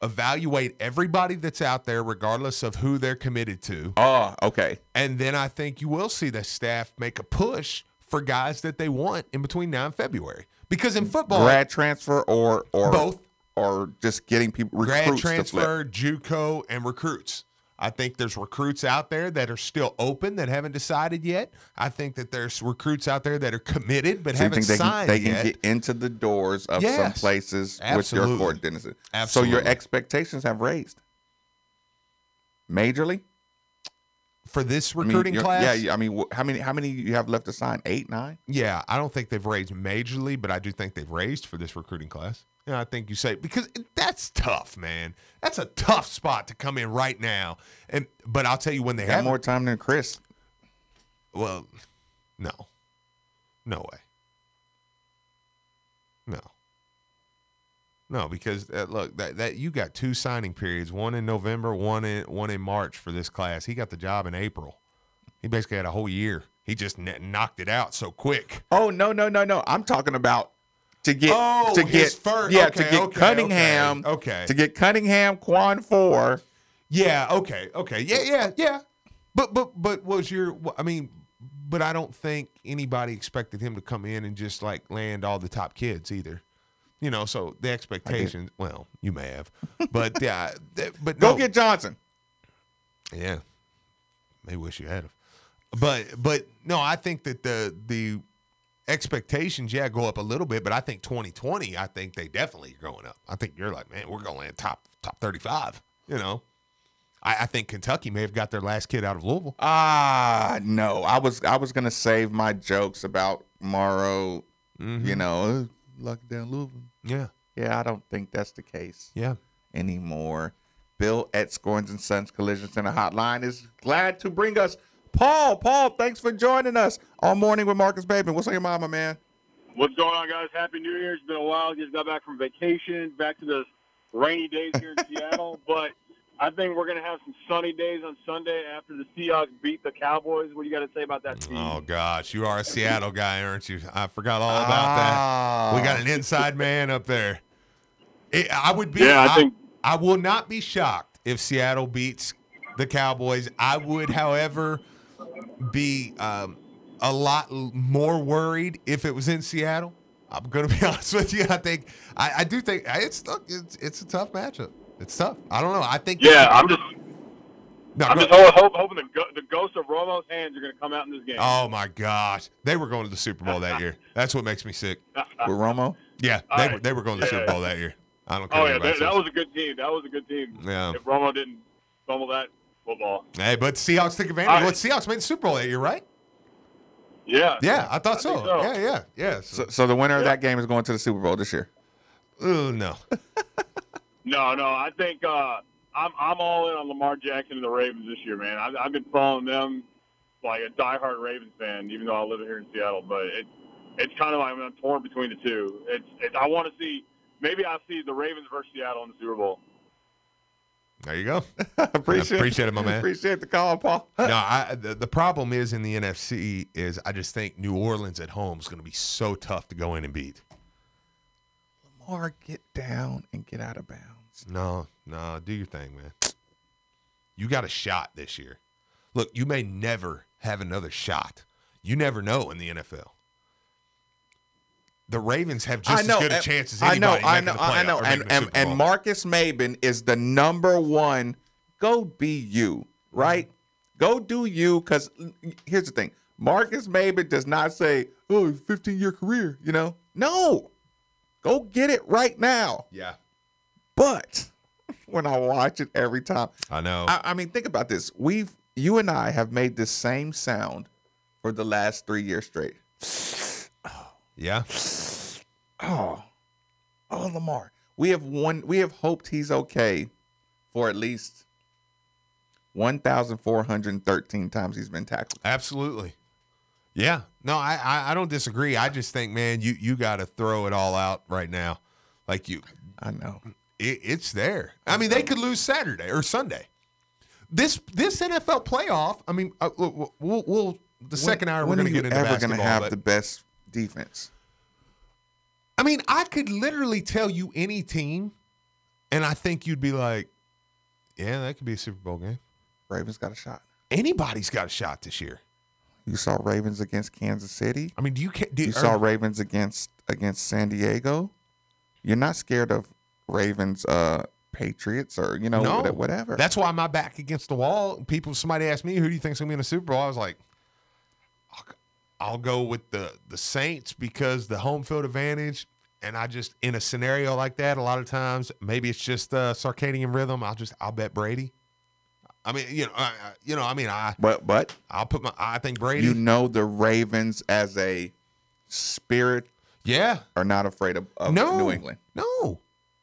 evaluate everybody that's out there regardless of who they're committed to. Oh, okay. And then I think you will see the staff make a push for guys that they want in between now and February. Because in football, grad transfer or both, or just getting people recruits grad transfer, to flip. JUCO, and recruits. I think there's recruits out there that are still open that haven't decided yet. I think that there's recruits out there that are committed but haven't signed yet. They can get into the doors of some places with your court denizen. Absolutely. So your expectations have raised majorly for this recruiting class. Yeah, I mean, how many you have left to sign? 8, 9? Yeah, I don't think they've raised majorly, but I do think they've raised for this recruiting class. Yeah, I think you say, because that's tough, man. That's a tough spot to come in right now. But I'll tell you, when they have more time than Chris. Well, no way. No, because look, that you got 2 signing periods, one in November, one in March for this class. He got the job in April. He basically had a whole year. He just knocked it out so quick. Oh no! I'm talking about to get first. Yeah, to get Cunningham. Okay. To get Cunningham, Quan 4. Yeah. Okay. Yeah. But was your? I mean, but I don't think anybody expected him to come in and just like land all the top kids either. So the expectations. Well, you may have, but yeah. But go get Johnson. Yeah. May wish you had him. But no, I think that the expectations, go up a little bit, but I think 2020, I think they definitely are going up. I think you're like, man, we're going to land top 35. I think Kentucky may have got their last kid out of Louisville. No, I was going to save my jokes about Morrow. Mm-hmm. Luck down Louisville. Yeah, I don't think that's the case. Yeah, anymore. Bill at Scorns and Sons Collision Center Hotline is glad to bring us Paul, thanks for joining us all morning with Marcus Bateman. What's on your mind, my man? What's going on, guys? Happy New Year. It's been a while. Just got back from vacation, back to the rainy days here in Seattle. But I think we're going to have some sunny days on Sunday after the Seahawks beat the Cowboys. What do you got to say about that team? Oh, gosh. You are a Seattle guy, aren't you? I forgot all about that. We got an inside man up there. I will not be shocked if Seattle beats the Cowboys. I would, however, be a lot more worried if it was in Seattle. I'm going to be honest with you. I do think it's a tough matchup. It's tough. I don't know. I think. Yeah, I'm just hoping the ghost of Romo's hands are going to come out in this game. Oh my gosh, they were going to the Super Bowl that year. That's what makes me sick. With Romo? Yeah, they were going to the Super Bowl that year. I don't care. Oh yeah, that was a good team. Yeah. If Romo didn't fumble that football. Hey, but Seahawks took advantage. What Seahawks made the Super Bowl that year, right? Yeah. Yeah, I thought so. Yeah. So the winner of that game is going to the Super Bowl this year. Oh no. No. I think I'm all in on Lamar Jackson and the Ravens this year, man. I've been following them like a diehard Ravens fan, even though I live here in Seattle. But it's kind of like I'm torn between the two. I want to see. Maybe I'll see the Ravens versus Seattle in the Super Bowl. There you go. Appreciate it, my man. Appreciate the call, Paul. No, the problem is in the NFC is I just think New Orleans at home is going to be so tough to go in and beat. Lamar, get down and get out of bounds. No, do your thing, man. You got a shot this year. Look, you may never have another shot. You never know in the NFL. The Ravens have just as good a chance as anybody. I know. And Marcus Maben is the number one. Go be you, right? Go do you, because here's the thing. Marcus Maben does not say, 15-year career, No. Go get it right now. Yeah. But when I watch it every time. I know. I mean, think about this. You and I have made the same sound for the last 3 years straight. Yeah. Oh, Lamar. We have hoped he's okay for at least 1,413 times he's been tackled. Absolutely. Yeah. No, I don't disagree. I just think, man, you got to throw it all out right now. Like I know. It's there. I mean, they could lose Saturday or Sunday. This NFL playoff, I mean, we'll the second hour we're going to get into basketball. When are you ever going to have the best defense? I mean, I could literally tell you any team, and I think you'd be like, yeah, that could be a Super Bowl game. Ravens got a shot. Anybody's got a shot this year. You saw Ravens against Kansas City. I mean, you saw Ravens against San Diego. You're not scared of Ravens Patriots or whatever. That's why my back against the wall. Somebody asked me, who do you think's going to be in the Super Bowl? I was like, I'll go with the Saints because the home field advantage. And I just, in a scenario like that, a lot of times, maybe it's just circadian rhythm. I'll bet Brady. I mean, But I'll put I think Brady. The Ravens as a spirit, are not afraid of New England. No,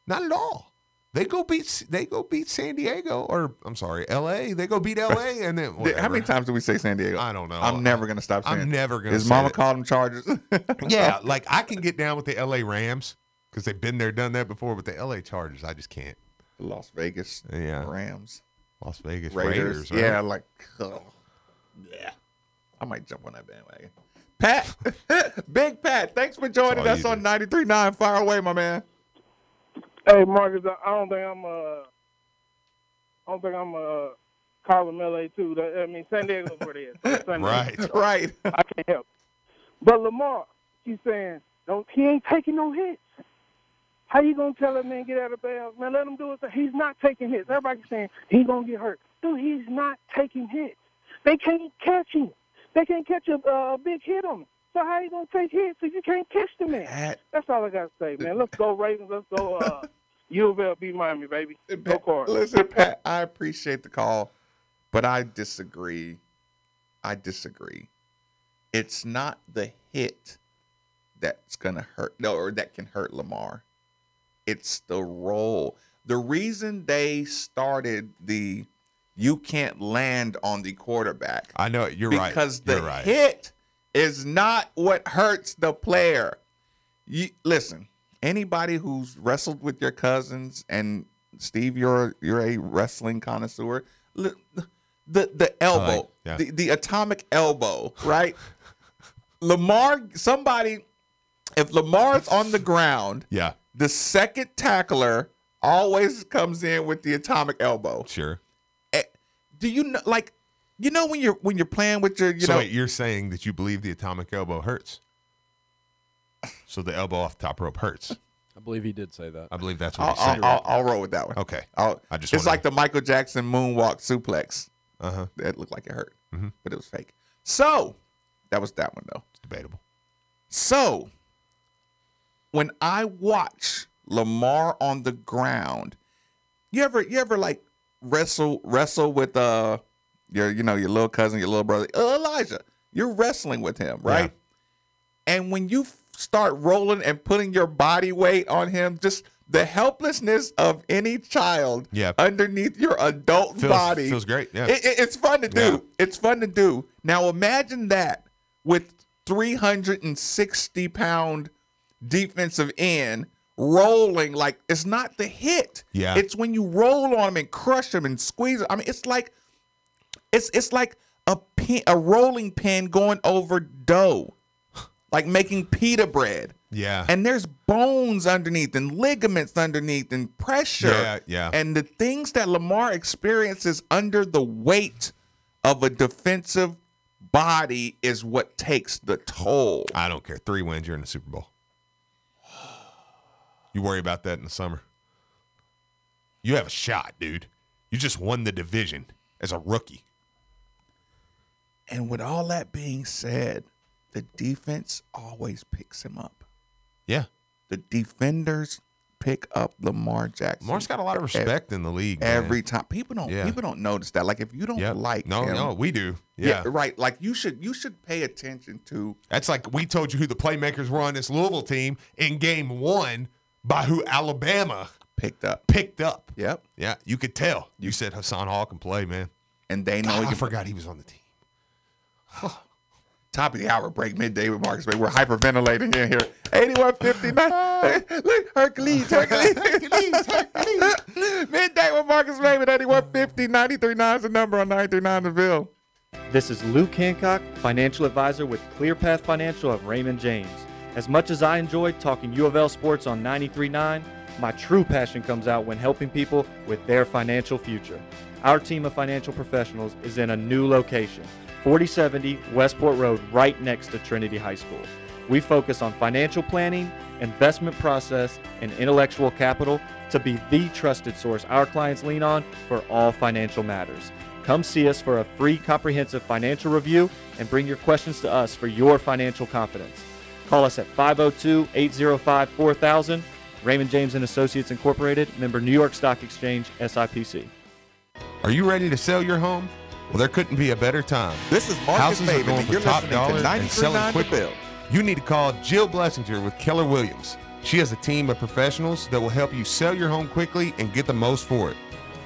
not at all. They go beat San Diego, or I'm sorry, L.A. They go beat L.A. and then whatever. How many times do we say San Diego? I don't know. I'm never gonna stop saying. I'm never gonna. His mama called them Chargers. Yeah, like I can get down with the L.A. Rams because they've been there, done that before. But the L.A. Chargers, I just can't. The Las Vegas Rams. Las Vegas Raiders. Right? Yeah, yeah. I might jump on that bandwagon. Pat, Big Pat, thanks for joining us on 93.9. Fire away, my man. Hey, Marcus, I don't think I'm calling LA too. San Diego's where it is. Right. I can't help. But Lamar, he's saying, he ain't taking no hits. How you gonna tell that man get out of bounds? Man, let him do it. He's not taking hits. Everybody's saying he's gonna get hurt. Dude, he's not taking hits. They can't catch him. They can't catch a big hit on him. So how you gonna take hits if you can't catch the man? That's all I gotta say, man. Let's go Ravens. Let's go U of L beat Miami, baby. Go Cards. Listen, Pat, I appreciate the call, but I disagree. It's not the hit that's gonna hurt, or that can hurt Lamar. It's the role. The reason they started the you can't land on the quarterback. I know it. You're right. Because the You're right. hit is not what hurts the player. Listen, anybody who's wrestled with your cousins, and Steve, you're a wrestling connoisseur. The elbow, the atomic elbow, right? If Lamar's on the ground, the second tackler always comes in with the atomic elbow. Sure. Do you know, when you're playing with your, wait, you're saying that you believe the atomic elbow hurts? So the elbow off the top rope hurts. I believe he did say that. I believe that's what he said. I'll roll with that one. Okay. It's like the Michael Jackson moonwalk suplex. Uh-huh. That looked like it hurt, Mm-hmm. but it was fake. So that was that one though. It's debatable. So when I watch Lamar on the ground, you ever like wrestle with your little cousin, your little brother, Elijah? You're wrestling with him, right? Yeah. And when you start rolling and putting your body weight on him, just the helplessness of any child underneath your adult body feels great. Yeah, it's fun to do. Yeah. It's fun to do. Now imagine that with 360-pound defensive end rolling. Like, it's not the hit. Yeah, it's when you roll on him and crush him and squeeze him. I mean, it's like a rolling pin going over dough, like making pita bread. Yeah. And there's bones underneath and ligaments underneath and pressure. Yeah, yeah. And the things that Lamar experiences under the weight of a defensive body is what takes the toll. I don't care. 3 wins, you're in the Super Bowl. You worry about that in the summer. You have a shot, dude. You just won the division as a rookie. And with all that being said, the defense always picks him up. Yeah. The defenders pick up Lamar Jackson. Lamar's got a lot of respect in the league, man. Every time. People don't notice that. Like, if you don't like him. No, we do. Yeah. Right. Like, you should pay attention to. That's like we told you who the playmakers were on this Louisville team in game 1 by who Alabama picked up. Yep. Yeah, you could tell. You said Hassan Hall can play, man. And they know. I forgot he was on the team. Top of the hour break, midday with Marcus. We're hyperventilating in here. 8159. Look, Hercules. Midday with Marcus Maven, 8150. 93.9 is the number on 939 The Ville. This is Luke Hancock, financial advisor with ClearPath Financial of Raymond James. As much as I enjoyed talking U of L sports on 93.9, my true passion comes out when helping people with their financial future. Our team of financial professionals is in a new location, 4070 Westport Road, right next to Trinity High School. We focus on financial planning, investment process, and intellectual capital to be the trusted source our clients lean on for all financial matters. Come see us for a free comprehensive financial review and bring your questions to us for your financial confidence. Call us at 502-805-4000. Raymond James & Associates Incorporated, member New York Stock Exchange, SIPC. Are you ready to sell your home? Well, there couldn't be a better time. This is Marcus Houses are Maven, going and for you're top listening to dollar and selling 93.9 The quickly. Ville. You need to call Jill Blessinger with Keller Williams. She has a team of professionals that will help you sell your home quickly and get the most for it.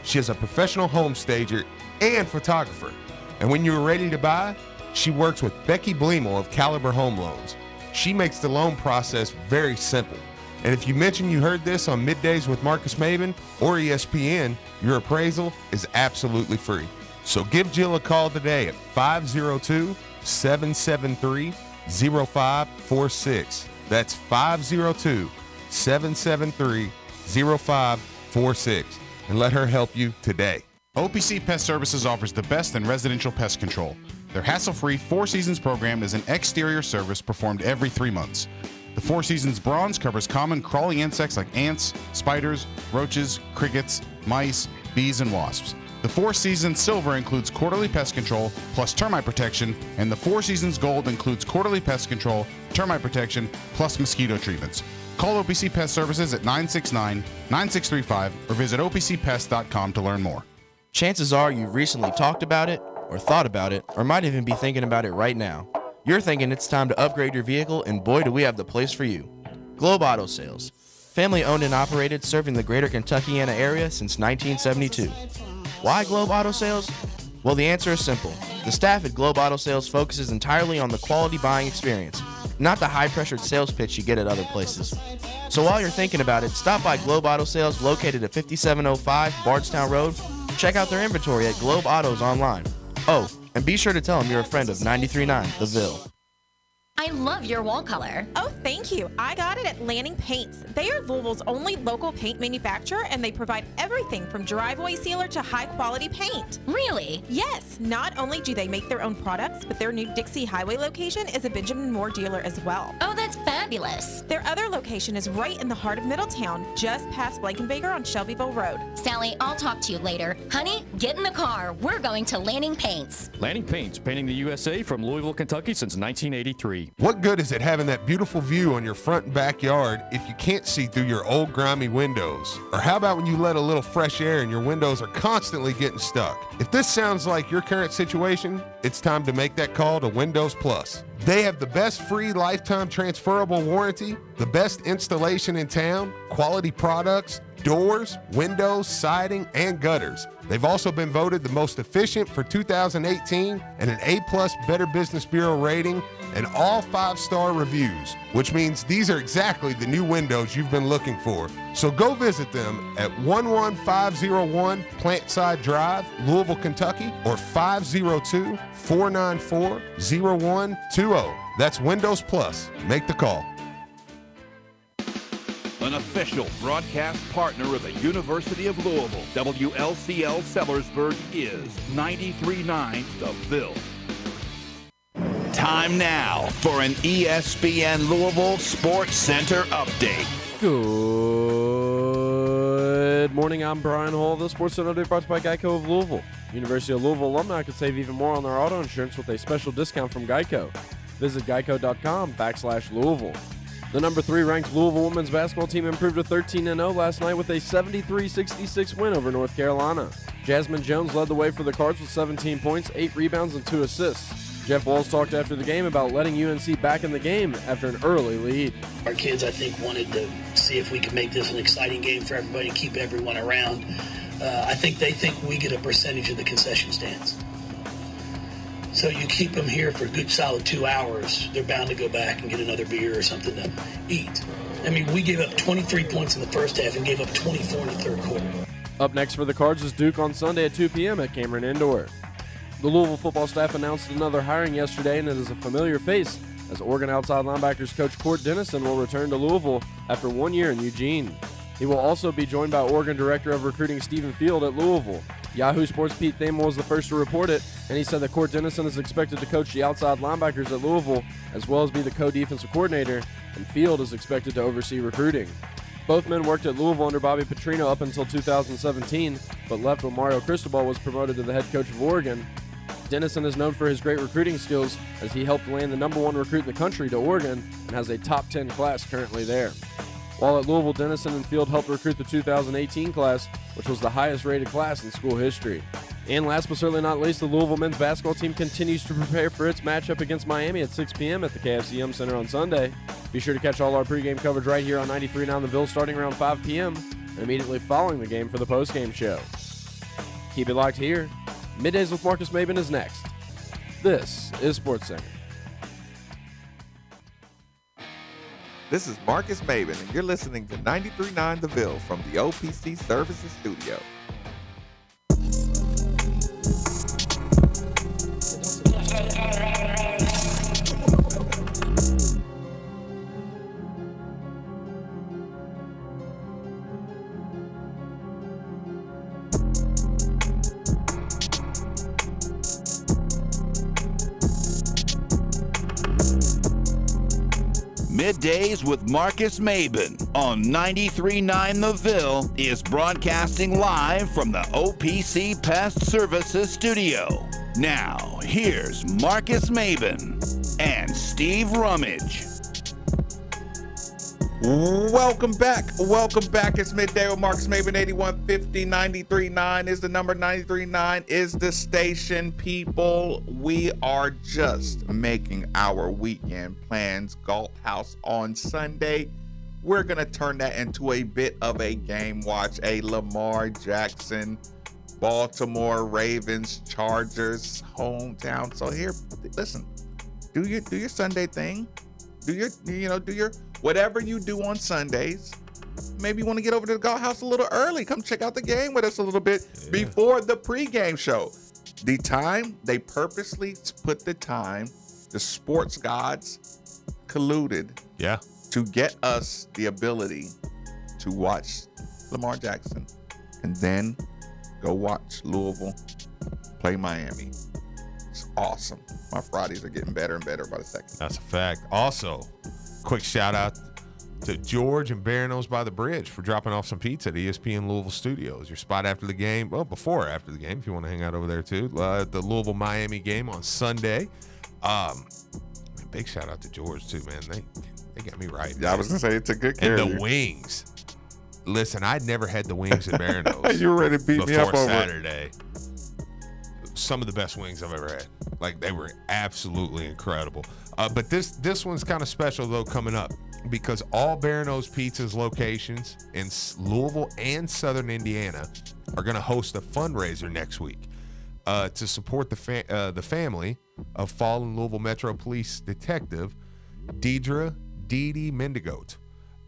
She is a professional home stager and photographer. And when you're ready to buy, she works with Becky Bleemel of Caliber Home Loans. She makes the loan process very simple. And if you mention you heard this on Middays with Marcus Maven or ESPN, your appraisal is absolutely free. So give Jill a call today at 502-773-0546. That's 502-773-0546. And let her help you today. OPC Pest Services offers the best in residential pest control. Their hassle-free 4 Seasons program is an exterior service performed every 3 months. The 4 Seasons Bronze covers common crawling insects like ants, spiders, roaches, crickets, mice, bees, and wasps. The 4 Seasons Silver includes quarterly pest control plus termite protection, and the 4 Seasons Gold includes quarterly pest control, termite protection, plus mosquito treatments. Call OPC Pest Services at 969-9635 or visit opcpest.com to learn more. Chances are you've recently talked about it, or thought about it, or might even be thinking about it right now. You're thinking it's time to upgrade your vehicle, and boy, do we have the place for you. Globe Auto Sales. Family owned and operated, serving the greater Kentuckiana area since 1972. Why Globe Auto Sales? Well, the answer is simple. The staff at Globe Auto Sales focuses entirely on the quality buying experience, not the high-pressured sales pitch you get at other places. So while you're thinking about it, stop by Globe Auto Sales located at 5705 Bardstown Road. Check out their inventory at Globe Autos online. Oh, and be sure to tell them you're a friend of 93.9 The Ville. I love your wall color. Oh, thank you. I got it at Lanning Paints. They are Louisville's only local paint manufacturer, and they provide everything from driveway sealer to high-quality paint. Really? Yes. Not only do they make their own products, but their new Dixie Highway location is a Benjamin Moore dealer as well. Oh, that's fabulous. Their other location is right in the heart of Middletown, just past Blankenbaker on Shelbyville Road. Sally, I'll talk to you later. Honey, get in the car. We're going to Lanning Paints. Lanning Paints, painting the USA from Louisville, Kentucky since 1983. What good is it having that beautiful view on your front and backyard if you can't see through your old grimy windows? Or how about when you let a little fresh air and your windows are constantly getting stuck? If this sounds like your current situation, it's time to make that call to Windows Plus. They have the best free lifetime transferable warranty, the best installation in town, quality products, doors, windows, siding, and gutters. They've also been voted the most efficient for 2018 and an A+ Better Business Bureau rating and all 5-star reviews, which means these are exactly the new windows you've been looking for. So go visit them at 11501 Plantside Drive, Louisville, Kentucky, or 502-494-0120. That's Windows Plus. Make the call. An official broadcast partner of the University of Louisville, WLCL Sellersburg is 93.9 The Ville. Time now for an ESPN Louisville Sports Center update. Good morning, I'm Brian Hall. The Sports Center update brought to you by Geico of Louisville. University of Louisville alumni could save even more on their auto insurance with a special discount from Geico. Visit geico.com/Louisville. The number 3 ranked Louisville women's basketball team improved to 13-0 last night with a 73-66 win over North Carolina. Jasmine Jones led the way for the Cards with 17 points, 8 rebounds, and 2 assists. Jeff Walls talked after the game about letting UNC back in the game after an early lead. Our kids, I think, wanted to see if we could make this an exciting game for everybody, keep everyone around. I think they think we get a percentage of the concession stands. So you keep them here for a good solid 2 hours, they're bound to go back and get another beer or something to eat. I mean, we gave up 23 points in the first half and gave up 24 in the third quarter. Up next for the Cards is Duke on Sunday at 2 p.m. at Cameron Indoor. The Louisville football staff announced another hiring yesterday, and it is a familiar face as Oregon outside linebackers coach Court Dennison will return to Louisville after 1 year in Eugene. He will also be joined by Oregon Director of Recruiting Stephen Field at Louisville. Yahoo Sports' Pete Thamel was the first to report it, and he said that Court Dennison is expected to coach the outside linebackers at Louisville, as well as be the co-defensive coordinator, and Field is expected to oversee recruiting. Both men worked at Louisville under Bobby Petrino up until 2017, but left when Mario Cristobal was promoted to the head coach of Oregon. Dennison is known for his great recruiting skills as he helped land the number 1 recruit in the country to Oregon and has a top 10 class currently there. While at Louisville, Dennison and Field helped recruit the 2018 class, which was the highest rated class in school history. And last but certainly not least, the Louisville men's basketball team continues to prepare for its matchup against Miami at 6 p.m. at the KFC Center on Sunday. Be sure to catch all our pregame coverage right here on 93.9 The Ville starting around 5 p.m. and immediately following the game for the postgame show. Keep it locked here. Middays with Marcus Maben is next. This is Sports Center. This is Marcus Maben, and you're listening to 93.9 The Ville from the OPC Services Studio. Middays with Marcus Maben on 93.9 The Ville is broadcasting live from the OPC Pest Services Studio. Now, here's Marcus Maben and Steve Rummage. Welcome back. Welcome back. It's Midday with Marcus Maben. 8150 93.9 is the number. 93.9 is the station. People, we are just making our weekend plans. Golf House on Sunday. We're going to turn that into a bit of a game watch, a Lamar Jackson Baltimore Ravens, Chargers, hometown. So here, listen, do your Sunday thing. Do your whatever you do on Sundays. Maybe you want to get over to the golf house a little early. Come check out the game with us a little bit before the pregame show. The time, they purposely put the time, the sports gods colluded to get us the ability to watch Lamar Jackson and then go watch Louisville play Miami. It's awesome. My Fridays are getting better and better by the second. That's a fact. Also, quick shout out to George and Barano's by the Bridge for dropping off some pizza at ESPN Louisville Studios. Your spot after the game, well, before or after the game, if you want to hang out over there too. The Louisville-Miami game on Sunday. Big shout out to George too, man. They got me right. Yeah, I was going to say, it's a good care. And the wings. Listen, I'd never had the wings at Barano's. You were ready to beat me up over Saturday. Some of the best wings I've ever had. Like, they were absolutely incredible. But this one's kind of special, though, coming up, because all Barano's Pizza's locations in Louisville and Southern Indiana are going to host a fundraiser next week to support the family of fallen Louisville Metro Police Detective Deidre Dee Mendigoat.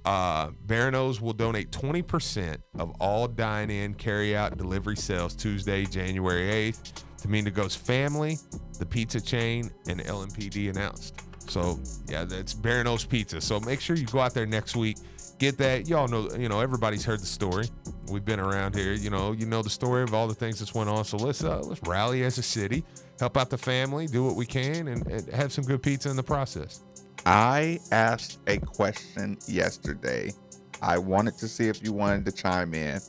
Barano's will donate 20% of all dine-in, carry-out, delivery sales Tuesday, January 8th to Mendigoat's family, the pizza chain, and LMPD announced. So, yeah, that's Barano's Pizza. So make sure you go out there next week. Get that. Y'all know, everybody's heard the story. We've been around here. You know the story of all the things that's went on. So let's rally as a city, help out the family, do what we can, and have some good pizza in the process. I asked a question yesterday. I wanted to see if you wanted to chime in.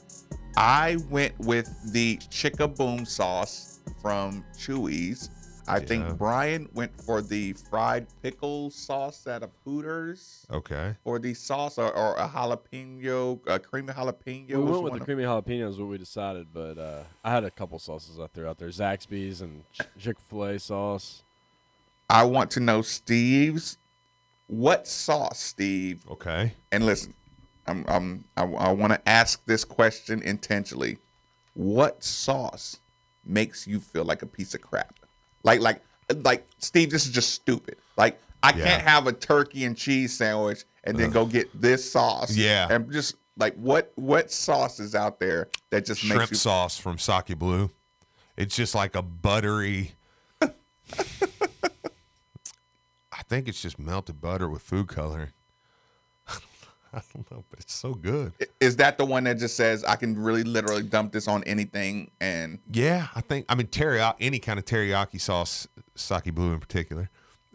I went with the Chickaboom sauce from Chewy's. I think Brian went for the fried pickle sauce out of Hooters. Okay. Or the sauce or a jalapeno, a creamy jalapeno. We went with the creamy jalapeno is what we decided, but I had a couple sauces I threw out there. Zaxby's and Chick-fil-A sauce. I want to know Steve's. What sauce, Steve? Okay. And listen, I want to ask this question intentionally. What sauce makes you feel like a piece of crap? Like Steve, this is just stupid. Like, I can't have a turkey and cheese sandwich and then go get this sauce. Yeah. And just like what sauce is out there that just Shrimp makes you sauce from Sake Blue. It's just like a buttery. I think it's just melted butter with food coloring. I don't know, but it's so good. Is that the one that just says I can really literally dump this on anything? And yeah, teriyaki, any kind of teriyaki sauce, Sake Blue in particular.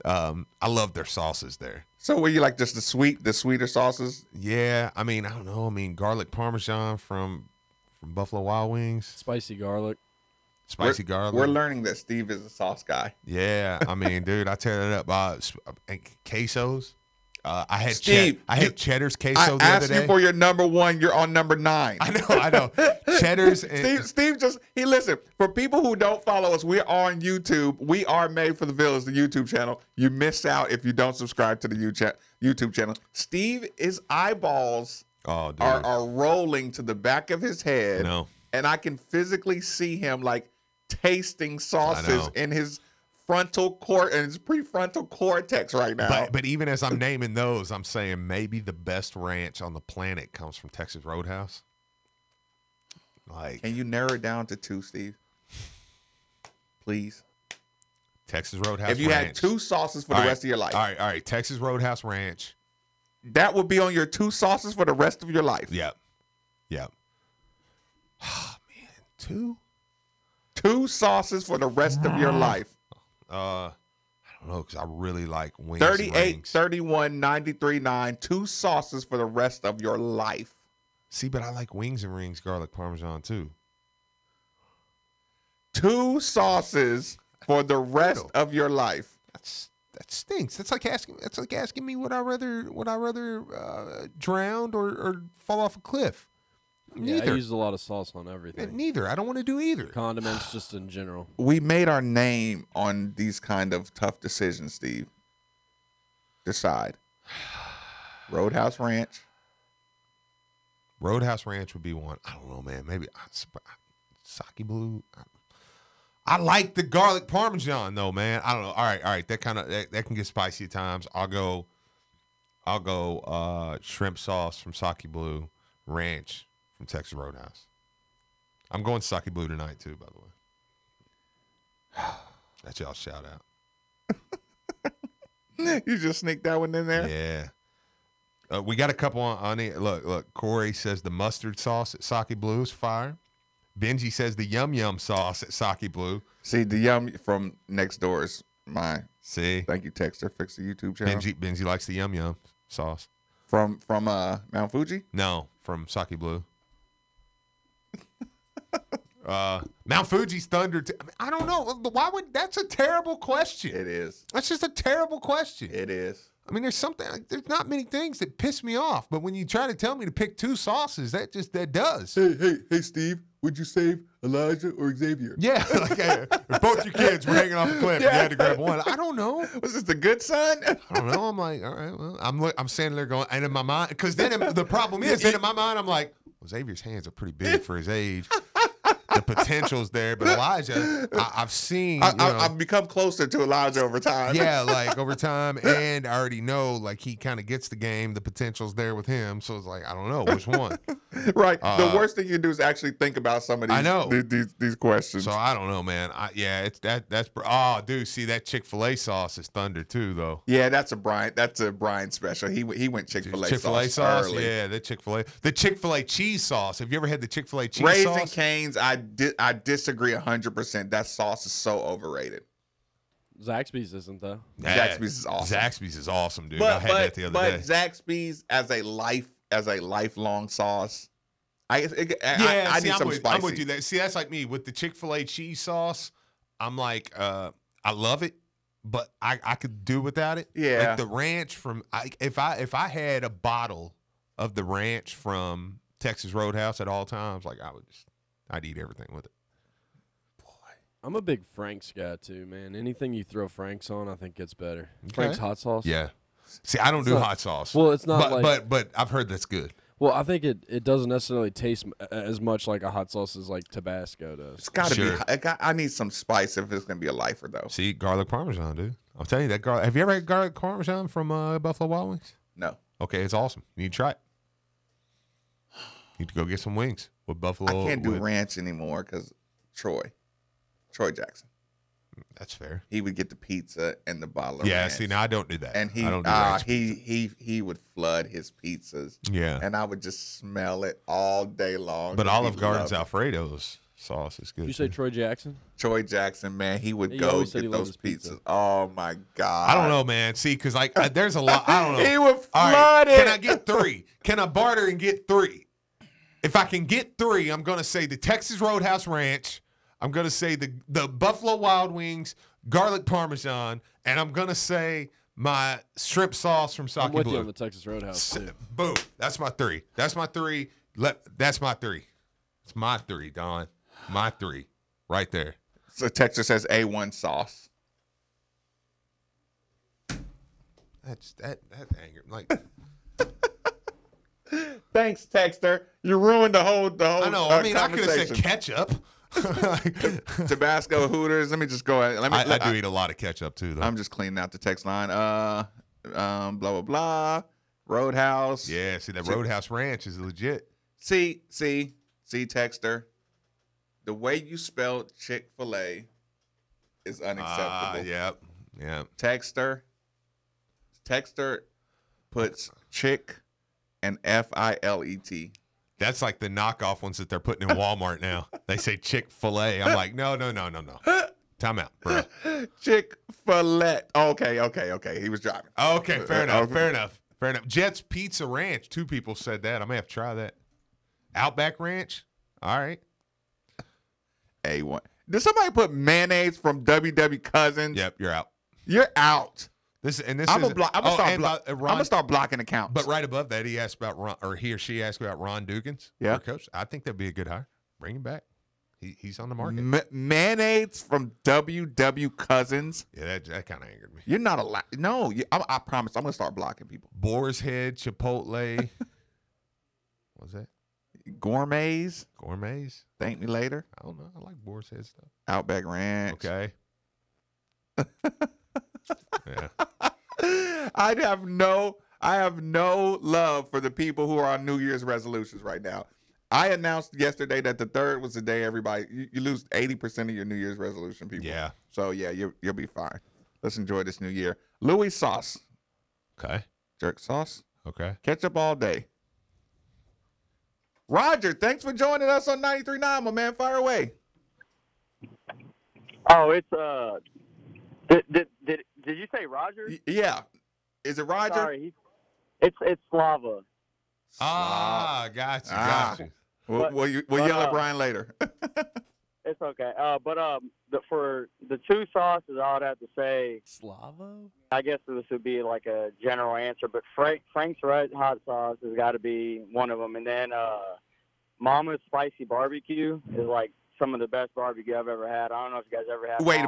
I love their sauces there. So were you like just the sweeter sauces? Yeah, I don't know. Garlic Parmesan from Buffalo Wild Wings. Spicy garlic. Garlic. We're learning that Steve is a sauce guy. Yeah, dude, I tear that up. Quesos. I had Cheddar's queso the I other asked day. you for your number one. You're on number 9. I know. Cheddar's. Steve listen. For people who don't follow us, we're on YouTube. We are Made for the Village, the YouTube channel. You miss out if you don't subscribe to the YouTube channel. His eyeballs are rolling to the back of his head. No. And I can physically see him like tasting sauces in his frontal and his prefrontal cortex right now. But even as I'm naming those, I'm saying maybe the best ranch on the planet comes from Texas Roadhouse. Can you narrow it down to 2, Steve? Please. Texas Roadhouse. If you ranch. had 2 sauces for the rest of your life. All right. Texas Roadhouse Ranch. That would be on your 2 sauces for the rest of your life. Yep. Oh, man. 2 sauces for the rest of your life. I don't know, because I really like wings. 38, 31, 93.9. 2 sauces for the rest of your life. See, but I like wings and rings, garlic parmesan too. 2 sauces for the rest of your life. That stinks. That's like asking me would I rather drown or fall off a cliff. Yeah, I use a lot of sauce on everything. Neither. I don't want to do either. Condiments just in general. We made our name on these kind of tough decisions, Steve. Decide. Roadhouse Ranch. Roadhouse Ranch would be one. I don't know, man. Maybe Sake Blue. I like the garlic parmesan though, man. I don't know. All right. That can get spicy at times. I'll go shrimp sauce from Sake Blue, ranch from Texas Roadhouse. I'm going Sake Blue tonight too, by the way. That's y'all shout out. You just sneaked that one in there? Yeah. We got a couple on it. Look. Corey says the mustard sauce at Sake Blue is fire. Benji says the yum yum sauce at Sake Blue. See, the yum from next door is mine. See? Thank you, Texter. Fix the YouTube channel. Benji likes the yum yum sauce. From Mount Fuji? No, from Sake Blue. Mount Fuji's thunder. I don't know. Why would that's a terrible question? It is. That's just a terrible question. It is. I mean, there's not many things that piss me off, but when you try to tell me to pick two sauces, that does. Hey, Steve, would you save Elijah or Xavier? Yeah, like if both your kids were hanging off a cliff, and you had to grab one. I don't know. Was this the good son? I don't know. I'm like, all right, well, I'm standing there going, and in my mind, because then the problem is, in my mind, I'm like, well, Xavier's hands are pretty big for his age. The potential's there, but Elijah, I've seen. I've become closer to Elijah over time. Yeah, like over time, and I already know, like he kind of gets the game. The potential's there with him, so it's like I don't know which one. Right. The worst thing you do is actually think about some of these. I know these questions. So I don't know, man. It's that's. Oh, dude, see that Chick-fil-A sauce is thunder too, though. Yeah, that's a Brian special. He went Chick-fil-A Chick-fil-A sauce. early. Yeah, the Chick-fil-A cheese sauce. Have you ever had the Chick-fil-A cheese Raising sauce? Cane's, I disagree 100%. That sauce is so overrated. Zaxby's isn't though. Zaxby's is awesome. Zaxby's is awesome, dude. I had that the other day. But Zaxby's as a lifelong sauce. I need some spicy. I'm with you. See, that's like me with the Chick-fil-A cheese sauce. I'm like, I love it, but I could do without it. Yeah. Like the ranch from if I had a bottle of the ranch from Texas Roadhouse at all times, like I'd eat everything with it. I'm a big Frank's guy too, man. Anything you throw Frank's on, I think gets better. Okay. Frank's hot sauce. Yeah. See, I don't do hot sauce. Well, it's not but I've heard that's good. Well, I think it doesn't necessarily taste as much like a hot sauce as like Tabasco does. It's got to be. I need some spice if it's gonna be a lifer though. See, garlic parmesan, dude. I'll tell you that garlic. Have you ever had garlic parmesan from Buffalo Wild Wings? No. Okay, it's awesome. You need to try it. You need to go get some wings with Buffalo. I can't do ranch anymore because Troy Jackson. That's fair. He would get the pizza and the bottle of ranch. See, now I don't do that. And I don't do ranch he would flood his pizzas. Yeah. And I would just smell it all day long. But Olive Garden's Alfredo's sauce is good. Did you say Troy Jackson? Troy Jackson, man, he would He go always said get he loved those his pizza. pizzas. Oh my God. I don't know, man. See, because like there's a lot. I don't know. He would All flood it. Can I get 3? Can I barter and get 3? If I can get 3, I'm gonna say the Texas Roadhouse Ranch. I'm gonna say the Buffalo Wild Wings garlic parmesan, and I'm gonna say my shrimp sauce from Sake I'm with Blue. you on the Texas Roadhouse too. Boom. That's my 3. That's my 3. That's my 3. It's my 3, Don. My 3, right there. So Texas says A1 sauce. That anger like. Thanks, Texter. You ruined the whole. I know. I mean, I could have said ketchup. Tabasco, Hooters. Let me just go ahead. I do eat a lot of ketchup too, though. I'm just cleaning out the text line. Blah blah blah. Roadhouse. Yeah. See, that Roadhouse Ranch is legit. See, Texter. The way you spelled Chick-fil-A is unacceptable. Yep. Texter puts chick and Filet. That's like the knockoff ones that they're putting in Walmart now. They say Chick-fil-A. I'm like, no. Time out, bro. Chick-fil-A. Okay. He was driving. Okay, fair enough. Jet's Pizza Ranch. 2 people said that. I may have to try that. Outback Ranch. All right. A1. Did somebody put mayonnaise from WW Cousins? Yep, you're out. You're out. I'm gonna start blocking accounts. But right above that, he asked about Ron, or he or she asked about Ron Dukins. Yeah, coach. I think that'd be a good hire. Bring him back. He's on the market. Mayonnaise from WW Cousins. Yeah, that kind of angered me. You're not allowed. No, I promise. I'm gonna start blocking people. Boar's Head, Chipotle. What's that? Gourmets. Gourmets. Thank me later. I don't know. I like Boar's Head stuff. Outback Ranch. Okay. Yeah. I have no love for the people who are on New Year's resolutions right now. I announced yesterday that the 3rd was the day everybody you lose 80% of your New Year's resolution, people. Yeah. So yeah, you'll be fine. Let's enjoy this new year. Louis sauce. Okay. Jerk sauce. Okay. Ketchup all day. Roger, thanks for joining us on 93.9, my man. Fire away. Oh, it's Did you say Roger? Yeah. Is it Roger? Sorry, it's Slava. Got you. We'll yell at Brian later. It's okay. For the 2 sauces, I would have to say Slavo. I guess this would be like a general answer, but Frank's Red Hot Sauce has got to be one of them, and then Mama's Spicy Barbecue is like some of the best barbecue I've ever had. I don't know if you guys ever had. Wait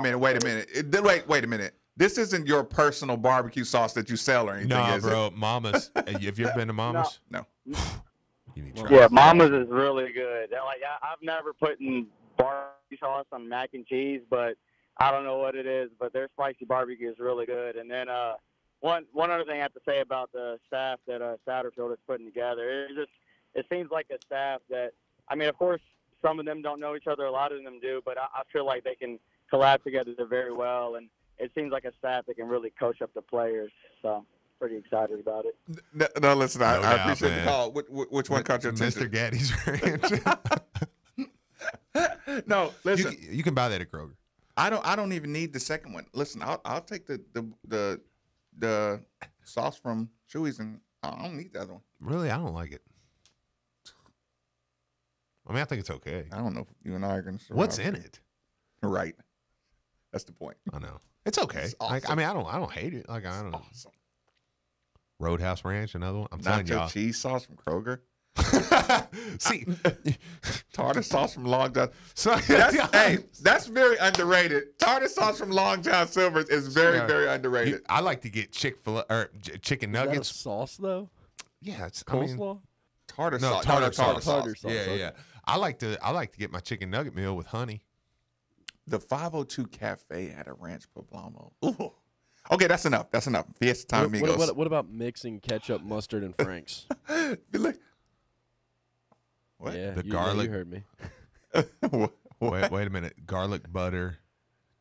a minute. This isn't your personal barbecue sauce that you sell or anything, No, is bro. it? Mama's. Have you ever been to Mama's? No. You need to try Yeah, it. Mama's is really good. I've never put in barbecue sauce on mac and cheese, but I don't know what it is. But their spicy barbecue is really good. And then one other thing I have to say about the staff that Satterfield is putting together, it seems like a staff that, I mean, of course, some of them don't know each other, a lot of them do, but I feel like they can collab together very well, and it seems like a staff that can really coach up the players. So pretty excited about it. No, listen, I doubt, appreciate man. the call. Which one caught your attention? Mr. Gaddy's Ranch. No, listen. You can buy that at Kroger. I don't even need the second one. Listen, I'll take the sauce from Chewy's, and I don't need the other one. Really, I don't like it. I mean, I think it's okay. I don't know if you and I are going to. What's in it? Right. That's the point. I know. It's okay. It's awesome. Like, I mean, I don't hate it. Like, I don't know. Awesome. Roadhouse Ranch, another one. I'm telling Nacho y'all. cheese sauce from Kroger. See, tartar sauce from Long John. That's very underrated. Tartar sauce from Long John Silver's is very, very underrated. I like to get Chick-fil-A or chicken nuggets. Is that a sauce though? Yeah, it's Coleslaw. Tartar no, sauce. tartar sauce. Yeah, okay. yeah. I like to get my chicken nugget meal with honey. The 502 Cafe had a ranch poblano. Ooh. Okay, that's enough. That's enough. Fiesta time, amigos. What about mixing ketchup, mustard, and Frank's? What? Yeah, The you garlic. heard me. Wait a minute. Garlic butter,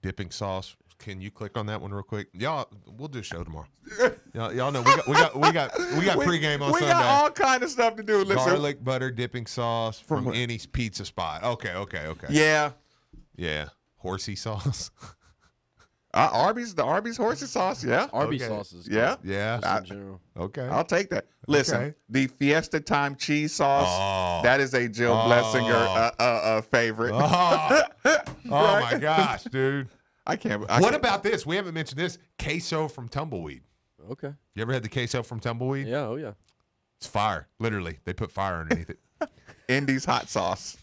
dipping sauce. Can you click on that one real quick? Y'all, we'll do a show tomorrow. Y'all know we got pregame on we Sunday. got all kind of stuff to do. Listen. Garlic butter dipping sauce from any pizza spot. Okay. Yeah. Horsey sauce. The Arby's horsey sauce, yeah. Arby's sauce is good. Yeah. Just in general. Okay. I'll take that. Listen, Okay. the Fiesta Time cheese sauce, Oh. that is a Jill Blessinger favorite. Oh my gosh, dude. What about this? We haven't mentioned this. Queso from Tumbleweed. Okay. You ever had the queso from Tumbleweed? Yeah. Oh yeah. It's fire. Literally, they put fire underneath it. Indy's hot sauce.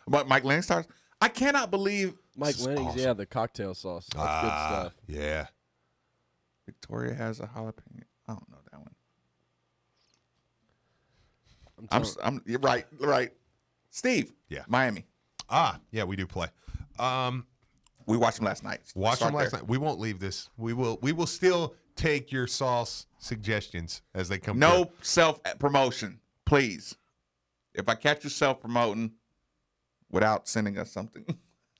But Mike Lang stars. I cannot believe Mike Lenning's, awesome. yeah, the cocktail sauce. That's good stuff. Yeah. Victoria has a jalapeno. I don't know that one. You're right. Steve. Yeah. Miami. Yeah, we do play. We watched them last night. Watch them last night. We won't leave this. We will still take your sauce suggestions as they come. No self-promotion, please. If I catch you self-promoting without sending us something.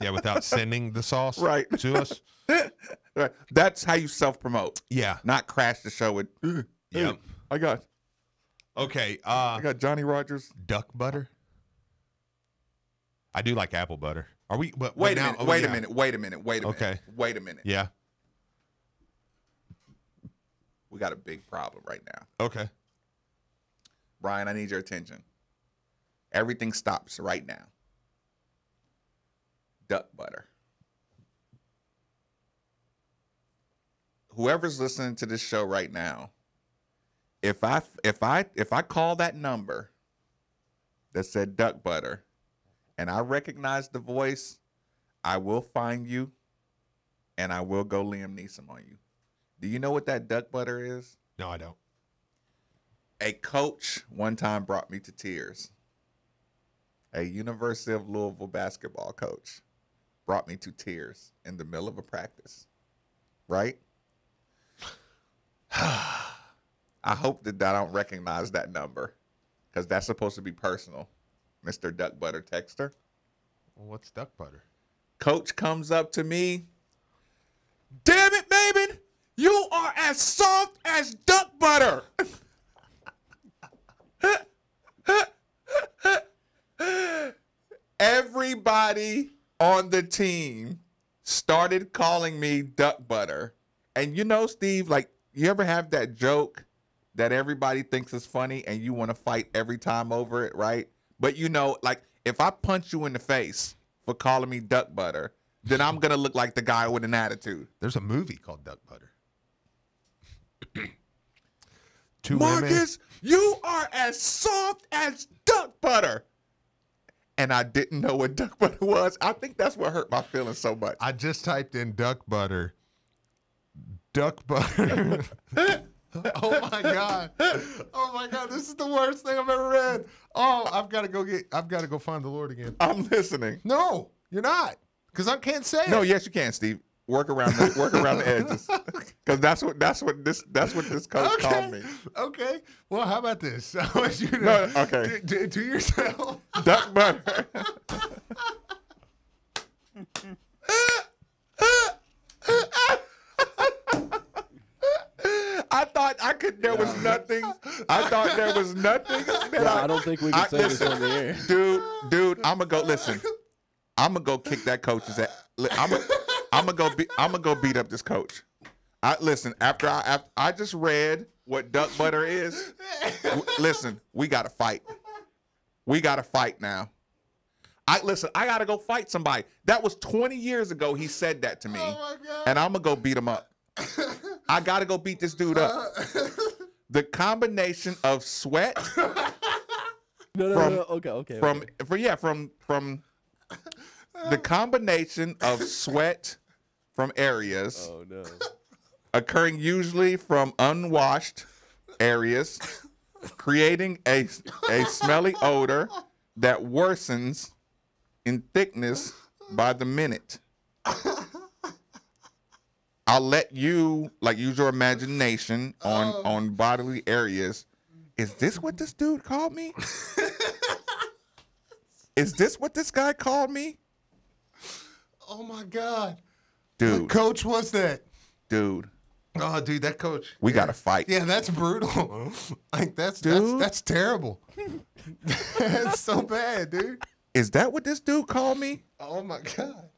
Yeah, without sending the sauce to us. Right. That's how you self-promote. Yeah. Not crash the show with, Yep. I got Johnny Rogers. Duck butter. I do like apple butter. Are we? But Wait now, a minute. Okay. Wait a minute. Yeah. We got a big problem right now. Okay. Brian, I need your attention. Everything stops right now. Duck butter. Whoever's listening to this show right now, if I call that number that said duck butter and I recognize the voice, I will find you and I will go Liam Neeson on you. Do you know what that duck butter is? No, I don't. A coach one time brought me to tears. a University of Louisville basketball coach brought me to tears in the middle of a practice, right? I hope that I don't recognize that number because that's supposed to be personal, Mr. Duck Butter Texter. Well, what's duck butter? Coach comes up to me. Damn it, Maven! You are as soft as duck butter. Everybody on the team started calling me duck butter. And you know, Steve, like, you ever have that joke that everybody thinks is funny and you want to fight every time over it, right? But you know, like, if I punch you in the face for calling me duck butter, then I'm going to look like the guy with an attitude. There's a movie called Duck Butter. Marcus, you are as soft as duck butter. And I didn't know what duck butter was. I think that's what hurt my feelings so much. I just typed in duck butter. Duck butter. Oh my God. Oh my God. This is the worst thing I've ever read. Oh, I've got to go find the Lord again. I'm listening. No, you're not. Because I can't say it. No, yes, you can, Steve. Work around the edges. Because that's what this coach called me. Okay. Well, how about this? I want you to okay. Do yourself. Duck butter. I thought there was nothing. I thought there was nothing. I don't think we can say this on the air. Dude, I'm gonna go. Listen, I'm gonna go kick that coach's ass. I'm gonna go beat up this coach. Listen, after I just read what duck butter is. Listen, we gotta fight. We gotta fight now. I gotta go fight somebody. That was 20 years ago. He said that to me, and I'm gonna go beat him up. I gotta go beat this dude up. The combination of sweat. No. Okay. From the combination of sweat from areas occurring usually from unwashed areas, creating a smelly odor that worsens in thickness by the minute. I'll let you use your imagination on bodily areas. Is this what this dude called me? Is this what this guy called me? Oh my God. Dude. What coach was that? Dude. Oh, dude, that coach. We gotta fight. Yeah, that's brutal. Like that's terrible. That's so bad, dude. Is that what this dude called me? Oh my God.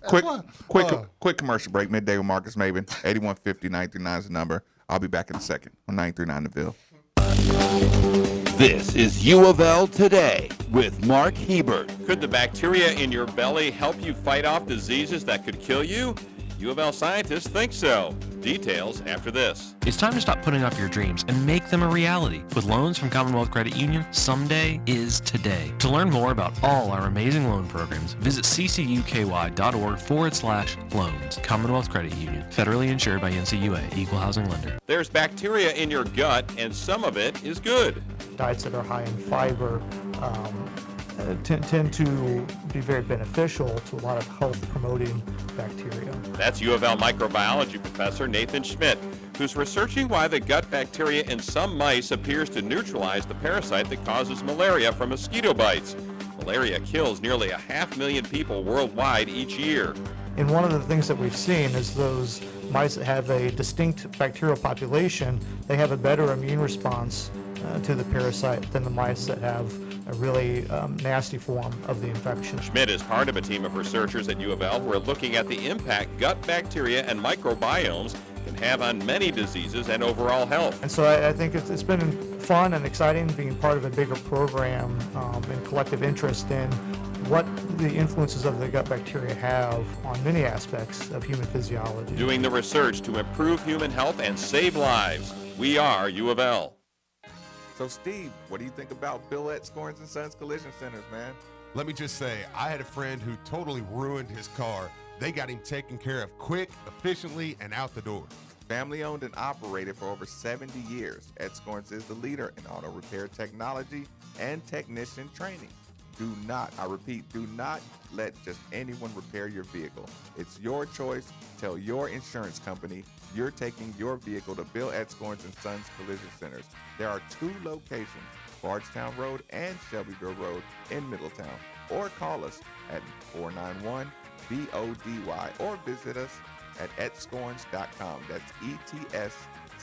Quick commercial break. Midday with Marcus Maben. 8150-939 is the number. I'll be back in a second on 939 The Ville. This is U of L Today with Mark Hebert. Could the bacteria in your belly help you fight off diseases that could kill you? U of L scientists think so. Details after this. It's time to stop putting off your dreams and make them a reality. With loans from Commonwealth Credit Union, someday is today. To learn more about all our amazing loan programs, visit ccuky.org/loans. Commonwealth Credit Union, federally insured by NCUA, Equal Housing Lender. There's bacteria in your gut, and some of it is good. Diets that are high in fiber tend to be very beneficial to a lot of health-promoting bacteria. That's U of L microbiology professor Nathan Schmidt, who's researching why the gut bacteria in some mice appears to neutralize the parasite that causes malaria from mosquito bites. Malaria kills nearly 500,000 people worldwide each year. And one of the things that we've seen is those mice that have a distinct bacterial population, they have a better immune response to the parasite than the mice that have a really nasty form of the infection. Schmidt is part of a team of researchers at U of L who are looking at the impact gut bacteria and microbiomes can have on many diseases and overall health. And so I think it's been fun and exciting being part of a bigger program and collective interest in what the influences of the gut bacteria have on many aspects of human physiology. Doing the research to improve human health and save lives. We are U of L. So, Steve, what do you think about Bill at Scorns & Sons Collision Centers, man? Let me just say, I had a friend who totally ruined his car. They got him taken care of quick, efficiently, and out the door. Family owned and operated for over 70 years, Ed Scorns is the leader in auto repair technology and technician training. do not, I repeat, do not let just anyone repair your vehicle. It's your choice. Tell your insurance company you're taking your vehicle to Bill Edscorns & Sons Collision Centers. There are 2 locations, Bardstown Road and Shelbyville Road in Middletown. Or call us at 491-BODY or visit us at edscorns.com. That's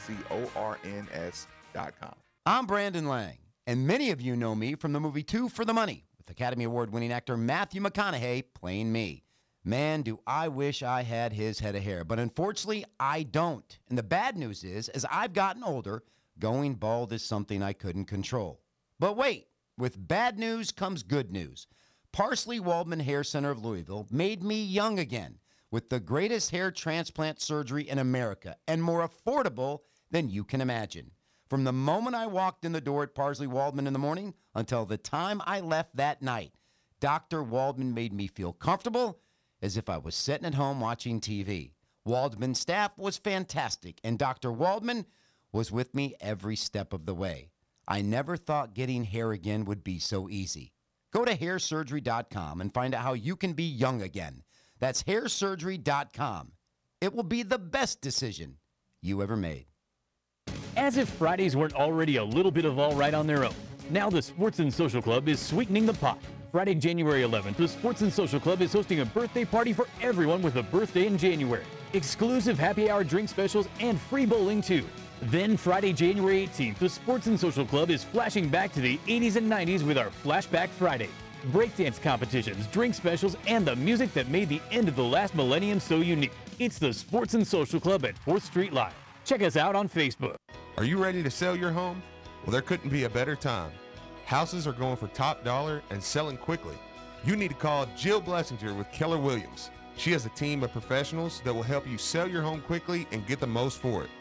ETSCORNS.com. I'm Brandon Lang, and many of you know me from the movie Two for the Money with Academy Award-winning actor Matthew McConaughey playing me. Man, do I wish I had his head of hair, but unfortunately, I don't. And the bad news is, as I've gotten older, going bald is something I couldn't control. But wait, with bad news comes good news. Parsley Waldman Hair Center of Louisville made me young again with the greatest hair transplant surgery in America and more affordable than you can imagine. From the moment I walked in the door at Parsley Waldman in the morning until the time I left that night, Dr. Waldman made me feel comfortable as if I was sitting at home watching TV. Waldman's staff was fantastic, and Dr. Waldman was with me every step of the way. I never thought getting hair again would be so easy. Go to hairsurgery.com and find out how you can be young again. That's hairsurgery.com. It will be the best decision you ever made. As if Fridays weren't already a little bit of all right on their own, now the Sports and Social Club is sweetening the pot. Friday, January 11th, the Sports and Social Club is hosting a birthday party for everyone with a birthday in January. Exclusive happy hour drink specials and free bowling too. Then Friday, January 18th, the Sports and Social Club is flashing back to the 80s and 90s with our Flashback Friday. Breakdance competitions, drink specials, and the music that made the end of the last millennium so unique. It's the Sports and Social Club at 4th Street Live. Check us out on Facebook. Are you ready to sell your home? Well, there couldn't be a better time. Houses are going for top dollar and selling quickly. You need to call Jill Blessinger with Keller Williams. She has a team of professionals that will help you sell your home quickly and get the most for it.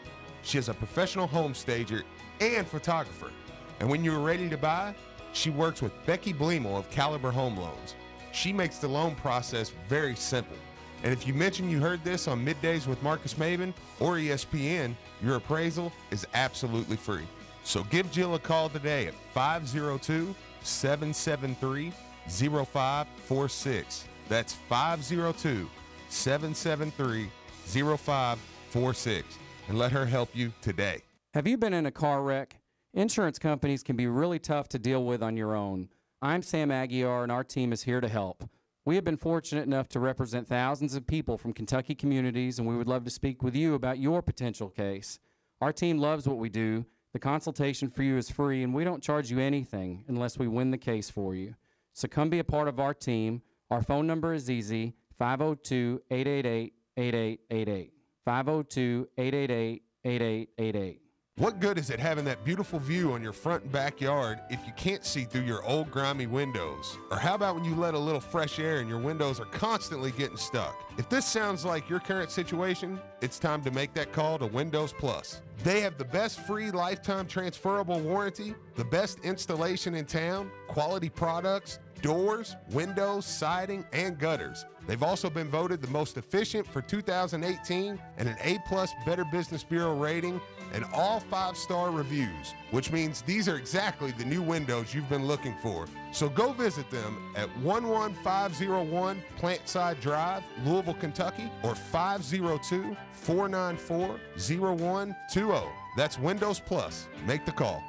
She is a professional home stager and photographer. And when you're ready to buy, she works with Becky Bleemel of Caliber Home Loans. She makes the loan process very simple. And if you mention you heard this on Middays with Marcus Maben or ESPN, your appraisal is absolutely free. So give Jill a call today at 502-773-0546. That's 502-773-0546. And let her help you today. Have you been in a car wreck? Insurance companies can be really tough to deal with on your own. I'm Sam Aguiar, and our team is here to help. We have been fortunate enough to represent thousands of people from Kentucky communities, and we would love to speak with you about your potential case. Our team loves what we do. The consultation for you is free, and we don't charge you anything unless we win the case for you. So come be a part of our team. Our phone number is easy, 502-888-8888. 502-888-8888. What good is it having that beautiful view on your front and backyard if you can't see through your old grimy windows? Or how about when you let a little fresh air and your windows are constantly getting stuck? If this sounds like your current situation, it's time to make that call to Windows Plus. They have the best free lifetime transferable warranty, the best installation in town, quality products, doors, windows, siding, and gutters. They've also been voted the most efficient for 2018 and an A+ Better Business Bureau rating and all 5-star reviews, which means these are exactly the new windows you've been looking for. So go visit them at 11501 Plantside Drive, Louisville, Kentucky, or 502-494-0120. That's Windows Plus. Make the call.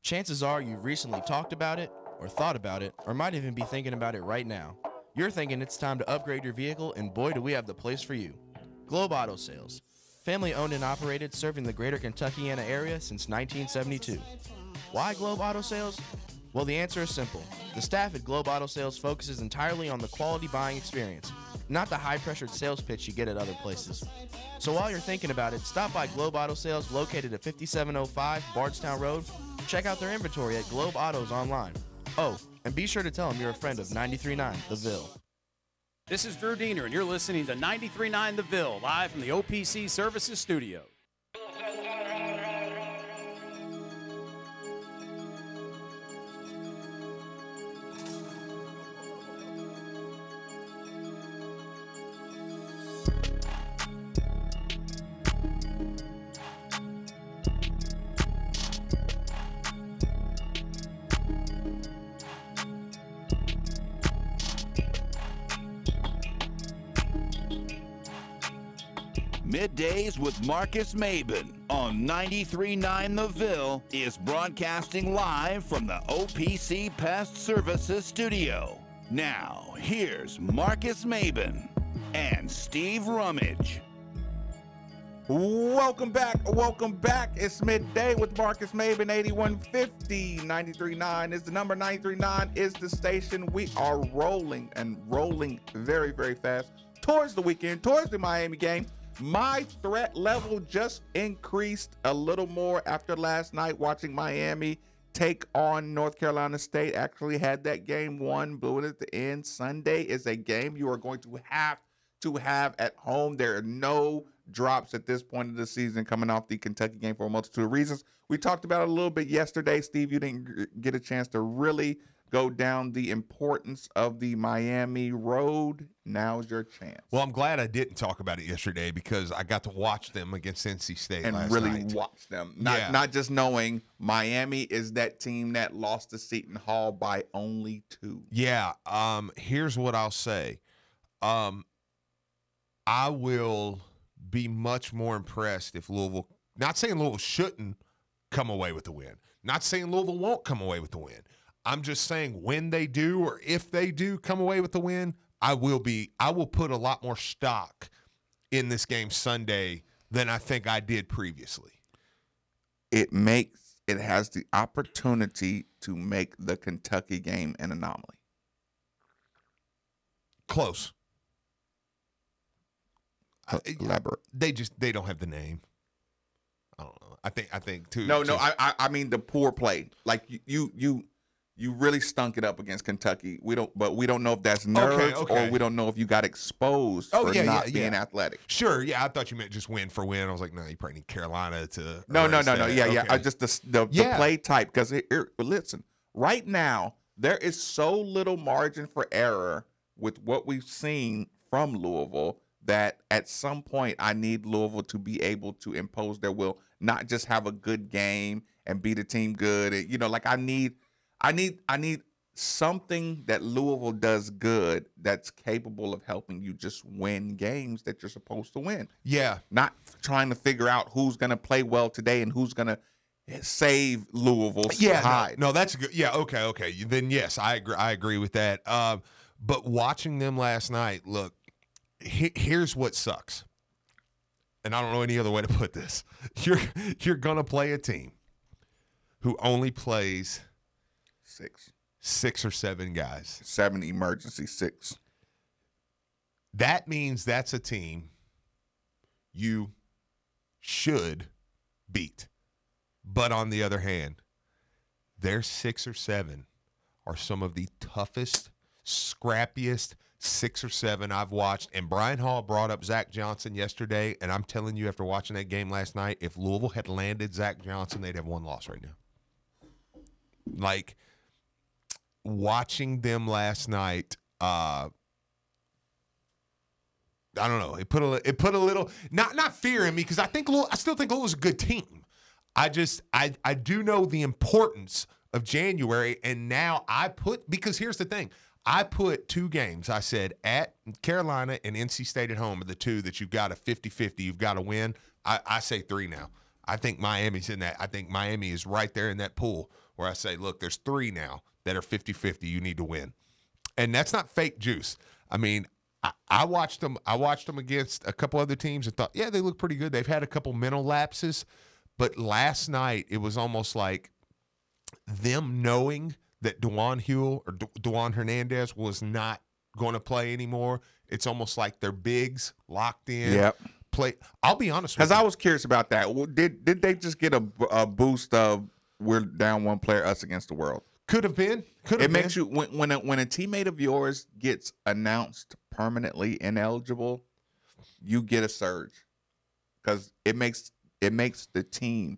Chances are you've recently talked about it, or thought about it, or might even be thinking about it right now. You're thinking it's time to upgrade your vehicle, and boy, do we have the place for you. Globe Auto Sales. Family owned and operated, serving the greater Kentuckiana area since 1972. Why Globe Auto Sales? Well, the answer is simple. The staff at Globe Auto Sales focuses entirely on the quality buying experience, not the high-pressured sales pitch you get at other places. So while you're thinking about it, stop by Globe Auto Sales located at 5705 Bardstown Road. Check out their inventory at Globe Autos online. Oh, and be sure to tell them you're a friend of 93.9 The Ville. This is Drew Diener, and you're listening to 93.9 The Ville, live from the OPC Services Studio. Middays with Marcus Maben on 93.9 The Ville is broadcasting live from the OPC Pest Services studio. Now, here's Marcus Maben and Steve Rummage. Welcome back. It's midday with Marcus Maben, 8150. 93.9 is the number. 93.9 is the station. We are rolling very, very fast towards the weekend, towards the Miami game. My threat level just increased a little more after last night watching Miami take on North Carolina State. Actually had that game won, blew it at the end. Sunday is a game you are going to have at home. There are no drops at this point of the season coming off the Kentucky game for a multitude of reasons. We talked about it a little bit yesterday. Steve, you didn't get a chance to really go down the importance of the Miami road. Now's your chance. Well, I'm glad I didn't talk about it yesterday because I got to watch them against NC State and last really night. watch them. Not just knowing Miami is that team that lost to Seton Hall by only 2. Yeah. Here's what I'll say. I will be much more impressed if Louisville, not saying Louisville shouldn't come away with the win, not saying Louisville won't come away with the win. I'm just saying when they do or if they do come away with the win, I will put a lot more stock in this game Sunday than I think I did previously. It has the opportunity to make the Kentucky game an anomaly. Close. Elaborate. They don't have the name. I don't know. I think too. No. I mean the poor play. Like you really stunk it up against Kentucky. We don't know if that's nerves or we don't know if you got exposed for not being athletic. Sure. Yeah. I thought you meant just win for win. I was like, no, you probably need Carolina to. No. Yeah. Okay. I just the play type because listen. Right now there is so little margin for error with what we've seen from Louisville that at some point I need Louisville to be able to impose their will, not just have a good game and beat a team good. I need something that Louisville does good that's capable of helping you just win games that you're supposed to win. Yeah. Not trying to figure out who's going to play well today and who's going to save Louisville's hide. No, that's good. Yeah, okay. Then yes, I agree with that. But watching them last night, look, here's what sucks, and I don't know any other way to put this. You're gonna play a team who only plays 6 or 7 guys. 7 emergency 6. That means that's a team you should beat. But on the other hand, their 6 or 7 are some of the toughest, scrappiest 6 or 7 I've watched. And Brian Hall brought up Zach Johnson yesterday, and I'm telling you, after watching that game last night, if Louisville had landed Zach Johnson, they'd have 1 loss right now. Like, watching them last night, I don't know. It put a little not fear in me because I still think Louisville's a good team. I do know the importance of January, and now because here's the thing. I put 2 games. I said at Carolina and NC State at home are the 2 that you've got a 50-50. You've got to win. I say 3 now. I think Miami's in that. I think Miami is right there in that pool where I say, look, there's 3 now that are 50-50. You need to win. And that's not fake juice. I mean, I watched them against a couple other teams and thought, yeah, they look pretty good. They've had a couple mental lapses. But last night it was almost like them knowing that Dewan Hernandez was not going to play anymore. It's almost like their bigs locked in. Yep. Play. I'll be honest with you. Because I was curious about that. Did they just get a boost of we're down 1 player, us against the world? Could have been. It makes you when a teammate of yours gets announced permanently ineligible, you get a surge because it makes the team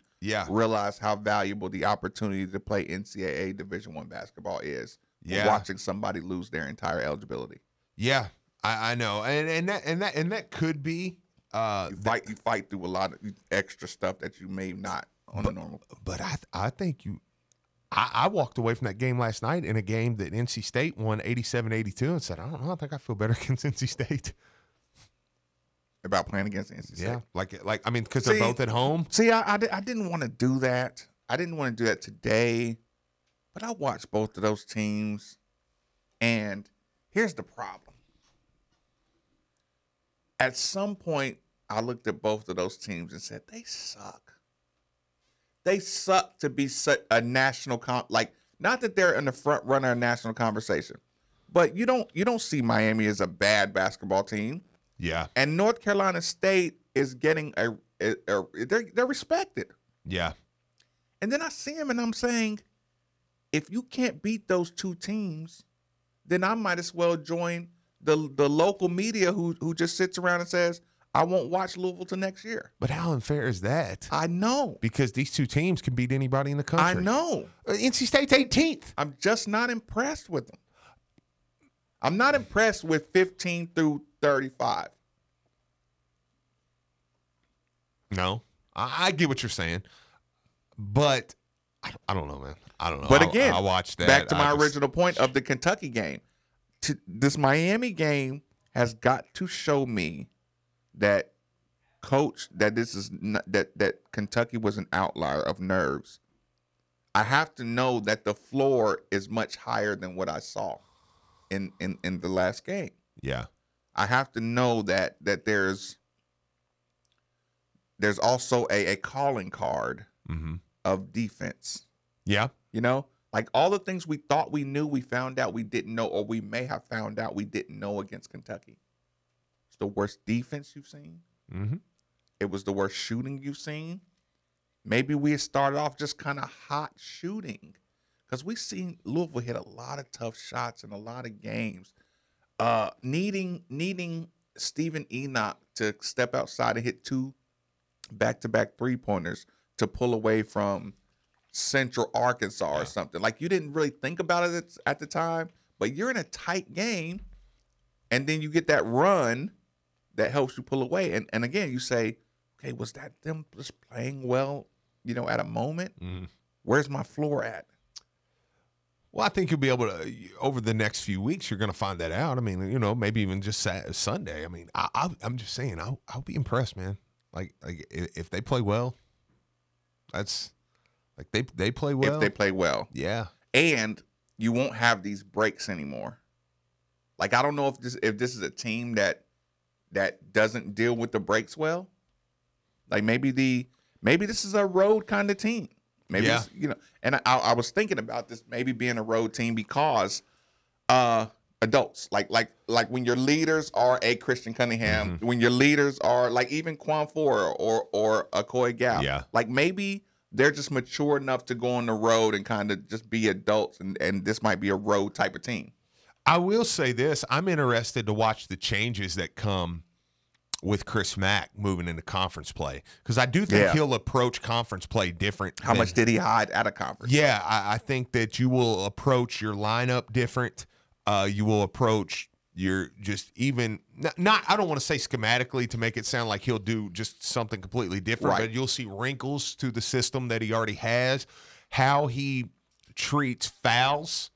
realize how valuable the opportunity to play NCAA Division I basketball is. Yeah. Watching somebody lose their entire eligibility. Yeah, I know, and that could be. You fight through a lot of extra stuff that you may not on a normal. But I think I walked away from that game last night in a game that NC State won 87-82 and said, I don't know, I think I feel better against NC State. about playing against NC State. Yeah, like I mean, because they're both at home. See, I didn't want to do that. I didn't want to do that today, but I watched both of those teams, and here's the problem. At some point, I looked at both of those teams and said, they suck. They suck to be such a national not that they're in the front runner of national conversation, but you don't see Miami as a bad basketball team. Yeah. And North Carolina State is getting they're respected. Yeah. And then I see them and I'm saying, if you can't beat those two teams, then I might as well join the local media who just sits around and says, I won't watch Louisville till next year. But how unfair is that? I know. Because these two teams can beat anybody in the country. I know. NC State's 18th. I'm just not impressed with them. I'm not impressed with 15 through 35. No, I get what you're saying, but I don't know, man. I don't know. But again, I watched that. Back to my original point of the Kentucky game. This Miami game has got to show me that that Kentucky was an outlier of nerves. I have to know that the floor is much higher than what I saw in the last game. Yeah. I have to know that there's also a calling card of defense. Yeah. You know, like all the things we thought we knew, we found out we didn't know, or we may have found out we didn't know against Kentucky. It's the worst defense you've seen. Mm-hmm. It was the worst shooting you've seen. Maybe we had started off just kind of hot shooting, because we've seen Louisville hit a lot of tough shots in a lot of games. Needing Stephen Enoch to step outside and hit 2 back-to-back three-pointers to pull away from Central Arkansas or something. Like, you didn't really think about it at the time, but you're in a tight game, and then you get that run that helps you pull away. And again, you say, okay, was that them just playing well, at a moment? Mm-hmm. Where's my floor at? Well, I think you'll be able to, over the next few weeks, you're going to find that out. I mean, maybe even just Sunday. I mean, I'm just saying, I'll be impressed, man. Like if they play well, that's like they play well. If they play well. Yeah. And you won't have these breaks anymore. Like, I don't know if this is a team that doesn't deal with the breaks well. Like, maybe this is a road kind of team. Maybe yeah. And I was thinking about this maybe being a road team because adults, like when your leaders are a Christian Cunningham, when your leaders are like even Quan Four or a Coy Gal, yeah. Like maybe they're just mature enough to go on the road and kind of just be adults, and this might be a road type of team. I will say this: I'm interested to watch the changes that come with Chris Mack moving into conference play, because I do think he'll approach conference play different. How much did he hide at a conference? Yeah, I think that you will approach your lineup different. You will approach your just even not. I don't want to say schematically to make it sound like he'll do just something completely different, but you'll see wrinkles to the system that he already has. How he treats fouls.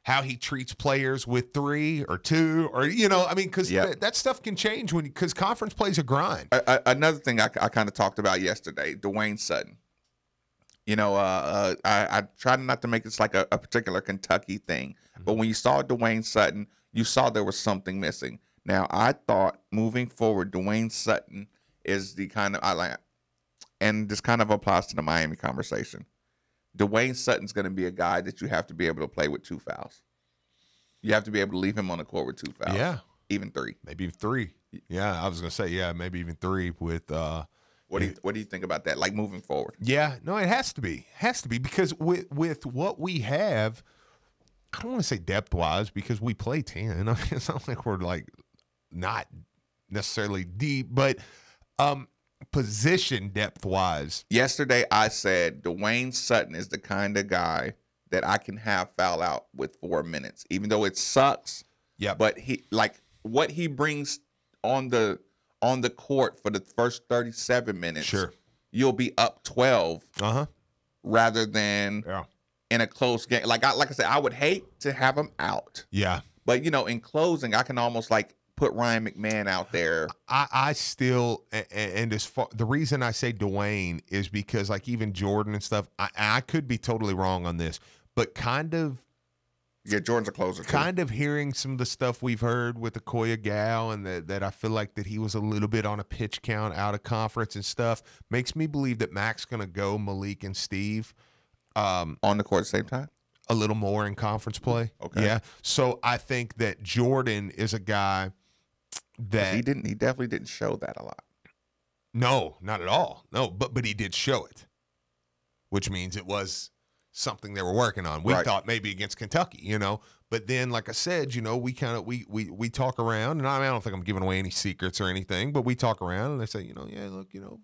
How he treats players with 3 or 2, or because that stuff can change because conference plays a grind. Another thing I kind of talked about yesterday, Dwayne Sutton. I tried not to make this like a particular Kentucky thing, but when you saw Dwayne Sutton, you saw there was something missing. Now, I thought moving forward, Dwayne Sutton is the kind of and this kind of applies to the Miami conversation. Dwayne Sutton's going to be a guy that you have to be able to play with 2 fouls. You have to be able to leave him on the court with 2 fouls. Yeah. Even 3. Maybe 3. Yeah, I was going to say, maybe even 3 with What do you think about that, like moving forward? Yeah, no, it has to be. Because with what we have, I don't want to say depth-wise because we play 10. I mean, it's not like we're like not necessarily deep, but position depth-wise. Yesterday I said Dwayne Sutton is the kind of guy that I can have foul out with 4 minutes, even though it sucks. Yeah. But what he brings on the court for the first 37 minutes. Sure. You'll be up 12. Uh-huh. Rather than in a close game. Like I said, I would hate to have him out. Yeah. But in closing, I can almost like put Ryan McMahon out there. I still, and as far, the reason I say Dwayne is because like even Jordan and stuff, I could be totally wrong on this, but kind of. Yeah, Jordan's a closer. Kind of hearing some of the stuff we've heard with the Koya Gal, and that I feel like that he was a little bit on a pitch count out of conference and stuff, makes me believe that Mac's going to go Malik and Steve on the court at the same time. A little more in conference play. Okay. Yeah. So I think that Jordan is a guy that he definitely didn't show that a lot. No, not at all. No, but he did show it, which means it was something they were working on. We thought maybe against Kentucky, you know, but then, like I said, you know, we kind of we talk around, and I don't think I'm giving away any secrets or anything, but we talk around and they say, you know, yeah, look, you know,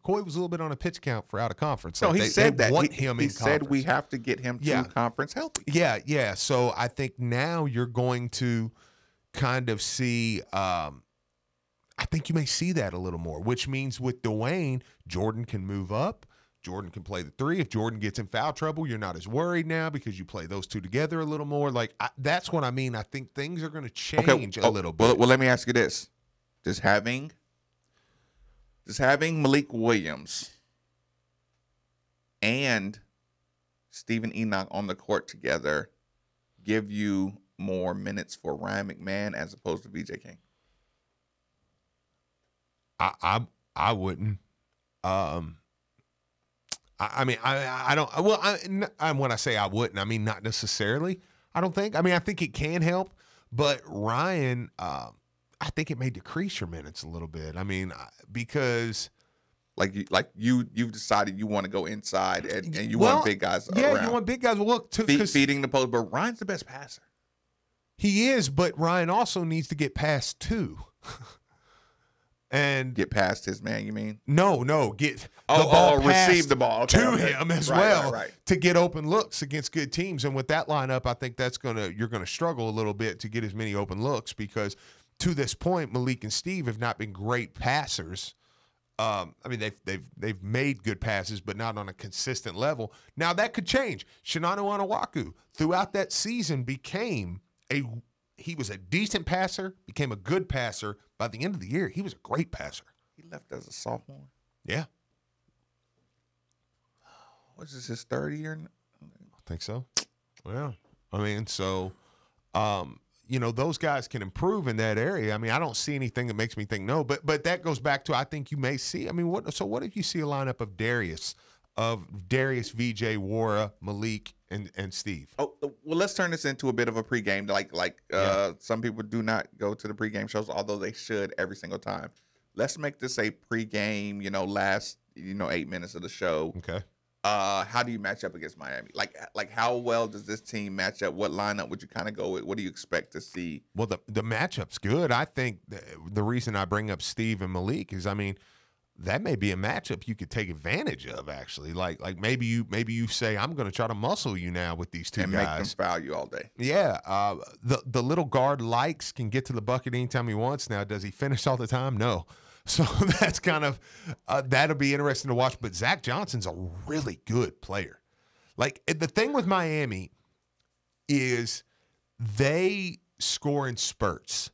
Coy was a little bit on a pitch count for out of conference. No, Like he said that. Want he him in said conference. we have to get him to conference healthy. Yeah. So I think now you're going to kind of see. I think you may see that a little more, which means with Dwayne, Jordan can move up. Jordan can play the three. If Jordan gets in foul trouble, you're not as worried now because you play those two together a little more. Like that's what I mean. I think things are going to change a little bit. Well, let me ask you this: Does having Malik Williams and Stephen Enoch on the court together give you more minutes for Ryan McMahon as opposed to VJ King? I wouldn't. I mean, I don't. Well, when I say I wouldn't, I mean not necessarily. I don't think. I mean, I think it can help, but Ryan, I think it may decrease your minutes a little bit. I mean, because you've decided you want to go inside and you want big guys. Yeah, around. you want big guys. Well, look, feeding the post, but Ryan's the best passer. He is, but Ryan also needs to get past too. And get past his man, you mean? No, get the ball receive the ball to him as well right. to get open looks against good teams. And with that lineup, I think you're gonna struggle a little bit to get as many open looks because to this point, Malik and Steve have not been great passers. I mean, they've made good passes, but not on a consistent level. Now that could change. Shinano Onuaku throughout that season he was a decent passer, became a good passer. By the end of the year, he was a great passer. He left as a sophomore. Yeah. Was this his third year? I think so. Yeah. I mean, so, you know, those guys can improve in that area. I mean, I don't see anything that makes me think no, but that goes back to I think you may see. I mean, what if you see a lineup of Darius, VJ, Wara, Malik, and Steve? Oh, well, let's turn this into a bit of a pregame. Some people do not go to the pregame shows, although they should every single time. Let's make this a pregame, last 8 minutes of the show. Okay. How do you match up against Miami? Like how well does this team match up? What lineup would you kind of go with? What do you expect to see? Well, the matchup's good. I think the reason I bring up Steve and Malik is, I mean, that may be a matchup you could take advantage of, actually. Like maybe you say, I'm going to try to muscle you now with these two and guys. Make them foul you all day. Yeah. The little guard can get to the bucket anytime he wants. Now, does he finish all the time? No. So that's kind of that'll be interesting to watch. But Zach Johnson's a really good player. Like the thing with Miami is they score in spurts.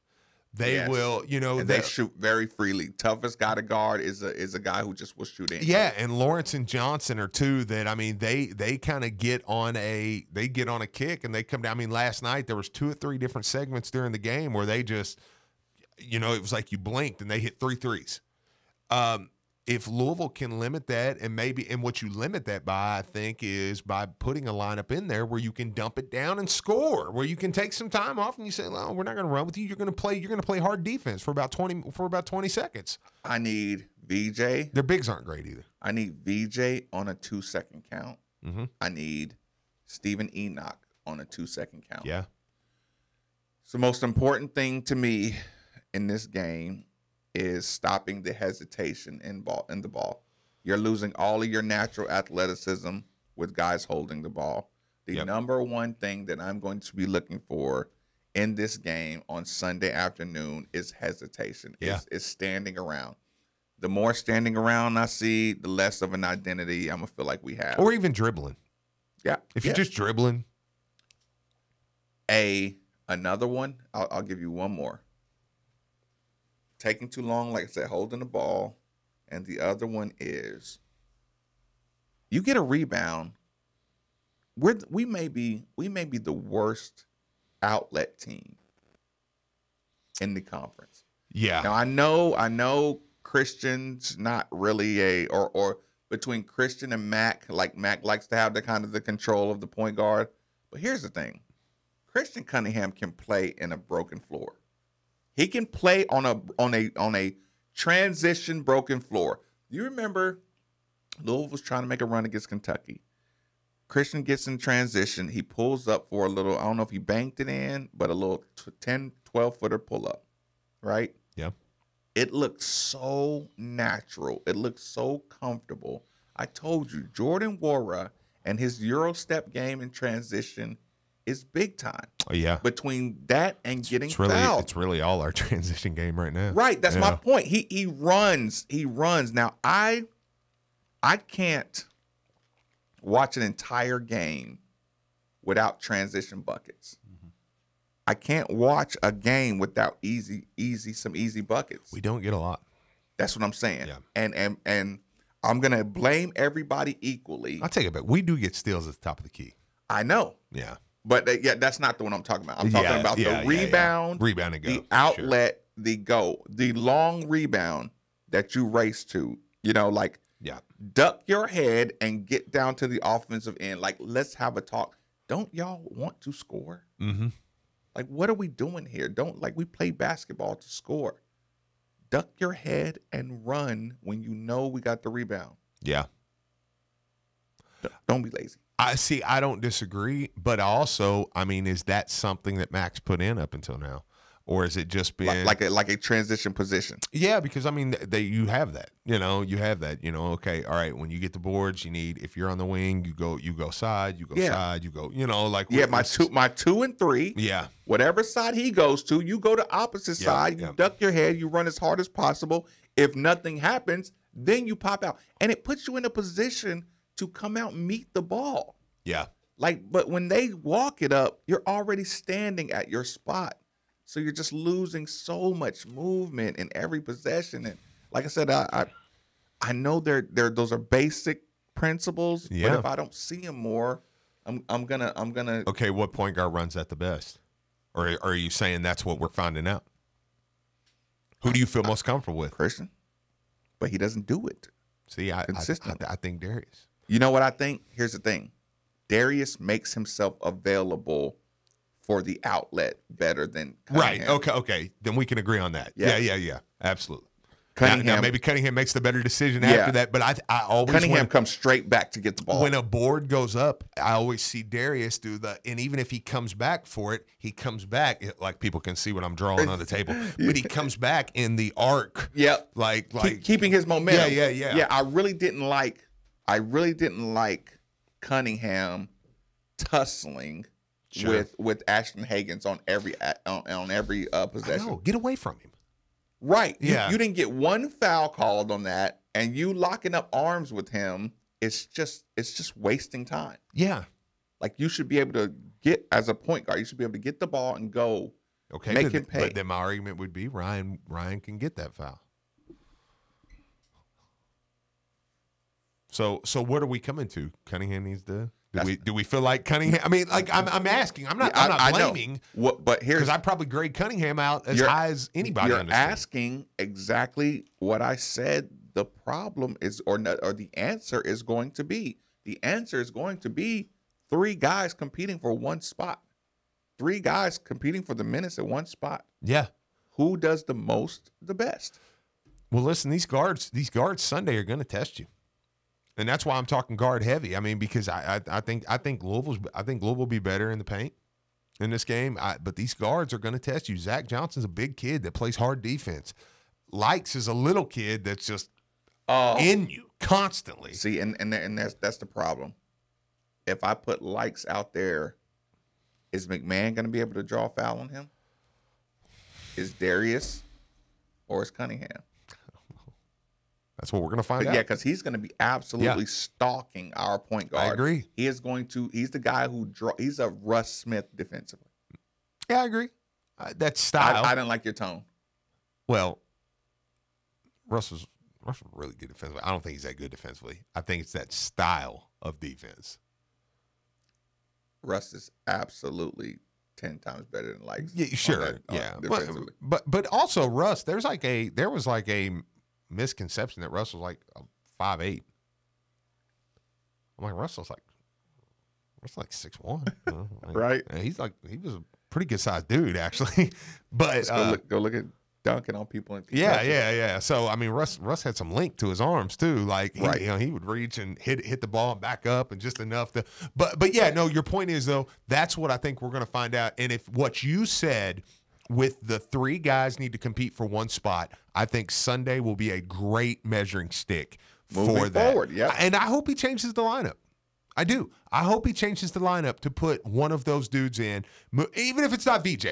They will, and they shoot very freely. Toughest guy to guard is a guy who just will shoot in. Yeah, and Lawrence and Johnson are two that, I mean, they kind of get on a kick and they come down. I mean, last night there was 2 or 3 different segments during the game where they just, it was like you blinked and they hit 3 threes. If Louisville can limit that, and what you limit that by, I think, is by putting a lineup in there where you can dump it down and score, where you can take some time off and you say, "No, we're not going to run with you. You're going to play hard defense for about 20 seconds." I need VJ. Their bigs aren't great either. I need VJ on a 2-second count. Mm-hmm. I need Stephen Enoch on a 2-second count. Yeah. It's the most important thing to me in this game is stopping the hesitation in the ball. You're losing all of your natural athleticism with guys holding the ball. The number one thing that I'm going to be looking for in this game on Sunday afternoon is hesitation. Is standing around. The more standing around I see, the less of an identity I'm going to feel like we have. Or even dribbling. Yeah. If you're just dribbling. Another one, I'll give you one more. taking too long, like I said, holding the ball. And the other one is you get a rebound. We may be the worst outlet team in the conference. Yeah. Now I know Christian's not really or between Christian and Mac, like Mac likes to have the kind of the control of the point guard. But here's the thing. Christian Cunningham can play in a broken floor. He can play on a transition broken floor. You remember Louisville was trying to make a run against Kentucky. Christian gets in transition. He pulls up for a little, I don't know if he banked it in, but a little 10, 12-footer pull up, right? Yeah. It looked so natural. It looked so comfortable. I told you, Jordan Wara and his Euro step game in transition is big time. Oh, yeah. Between that and getting It's really, fouled. it's really all our transition game right now. Right. That's Yeah. my point. He runs. He runs. Now, I can't watch an entire game without transition buckets. I can't watch a game without some easy buckets. We don't get a lot. That's what I'm saying. Yeah. And I'm gonna blame everybody equally. I'll take it back. We do get steals at the top of the key. I know. Yeah. But that's not the one I'm talking about. I'm talking about the rebound, rebound and go, the outlet, the go, the long rebound that you race to. You know, like duck your head and get down to the offensive end. Like, let's have a talk. Don't y'all want to score? Mm-hmm. Like, what are we doing here? We play basketball to score. Duck your head and run when you know we got the rebound. Yeah. Don't be lazy. I don't disagree, but also, I mean, is that something that Max put in up until now? Or is it just been like a transition position? Yeah, because I mean, you have that. You have that. Okay, all right. When you get the boards, you need. If you're on the wing, you go side. You go side. You go. My 2 and 3. Yeah. Whatever side he goes to, you go to opposite side. You duck your head. You run as hard as possible. If nothing happens, then you pop out, and it puts you in a position to come out and meet the ball. Yeah. But when they walk it up, you're already standing at your spot. So you're just losing so much movement in every possession. And like I said, I know those are basic principles. Yeah. But if I don't see them more, I'm gonna. Okay, what point guard runs that the best? Or are you saying that's what we're finding out? Who do you feel most comfortable with? Christian, but he doesn't do it. See, I think Darius. You know what I think? Here's the thing: Darius makes himself available for the outlet better than Cunningham. Right. Okay. Then we can agree on that. Yeah. Absolutely. Cunningham. Now maybe Cunningham makes the better decision after that, but I always Cunningham comes straight back to get the ball. When a board goes up, I always see Darius do and even if he comes back for it, he comes back like people can see what I'm drawing on the table, but he comes back in the arc. Yep. Like keeping his momentum. Yeah. Yeah. I really didn't like Cunningham tussling with Ashton Hagans on every possession. No, get away from him. Right. Yeah. You didn't get one foul called on that, and you locking up arms with him. It's just wasting time. Yeah. Like you should be able to get as a point guard. You should be able to get the ball and go. Okay. Make him pay. But then my argument would be Ryan can get that foul. So what are we coming to? Cunningham needs to. Do we feel like Cunningham? I mean, like I'm asking. I'm not blaming. But here's because I'd probably grade Cunningham out as high as anybody. You're asking exactly what I said. The problem is, or the answer is going to be. The answer is going to be 3 guys competing for one spot. 3 guys competing for the minutes at one spot. Yeah. Who does the most, the best? Well, listen, these guards Sunday are going to test you. And that's why I'm talking guard heavy. I mean, because I think Louisville will be better in the paint in this game. But these guards are going to test you. Zach Johnson's a big kid that plays hard defense. Likes is a little kid that's just in you constantly. See, and that's the problem. If I put Likes out there, is McMahon going to be able to draw a foul on him? Is Darius or is Cunningham? That's what we're going to find out. Yeah, because he's going to be absolutely stalking our point guard. I agree. He's the guy who he's a Russ Smith defensively. Yeah, I agree. That style. I didn't like your tone. Well, Russell's really good defensively. I don't think he's that good defensively. I think it's that style of defense. Russ is absolutely 10 times better than Likes. Yeah, sure. But also Russ, there was like a misconception that Russ was like 5'8". I'm like, Russell's like 6'1". Right. He was a pretty good sized dude actually. But go look at dunking on people. Yeah. So I mean, Russ had some length to his arms too. Like he would reach and hit the ball and back up and just enough to. But yeah, no. Your point is though, that's what I think we're going to find out. And if what you said with the 3 guys need to compete for one spot, I think Sunday will be a great measuring stick for that. Forward, yeah. And I hope he changes the lineup. I do. I hope he changes the lineup to put one of those dudes in, even if it's not VJ.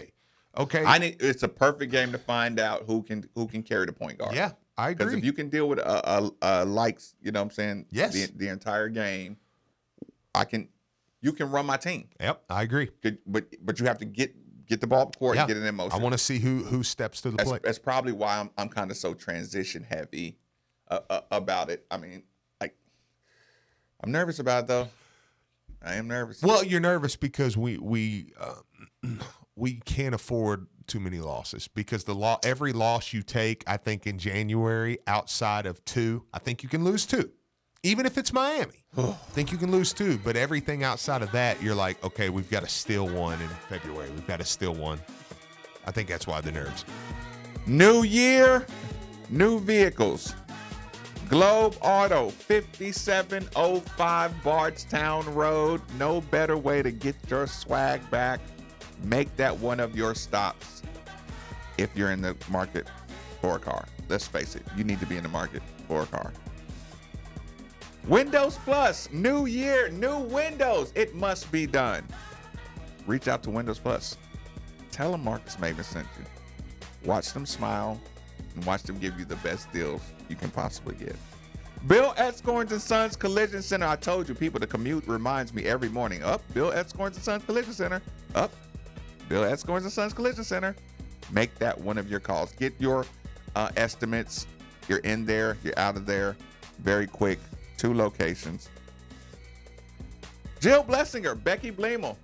Okay. It's a perfect game to find out who can carry the point guard. Yeah, I agree. Because if you can deal with Likes, you know what I'm saying? Yes. The entire game, you can run my team. Yep, I agree. But you have to get the ball up court and get it in motion. I want to see who steps to the plate. That's probably why I'm kind of so transition heavy about it. I mean, I'm nervous about it though. I am nervous. Well, you're nervous because we can't afford too many losses because every loss you take, I think in January, outside of 2, I think you can lose 2. Even if it's Miami, I think you can lose 2. But everything outside of that, you're like, okay, we've got to steal one in February. We've got to steal one. I think that's why the nerves. New year, new vehicles. Globe Auto, 5705 Bardstown Road. No better way to get your swag back. Make that one of your stops if you're in the market for a car. Let's face it, you need to be in the market for a car. Windows Plus, new year, new windows. It must be done. Reach out to Windows Plus. Tell them Marcus Maven sent you. Watch them smile and watch them give you the best deals you can possibly get. Bill Escorns & Sons Collision Center. I told you, people, the commute reminds me every morning. Bill Escorns & Sons Collision Center. Bill Escorns & Sons Collision Center. Make that one of your calls. Get your estimates. You're in there. You're out of there. Very quick. 2 locations. Jill Blessinger, Becky Blamel,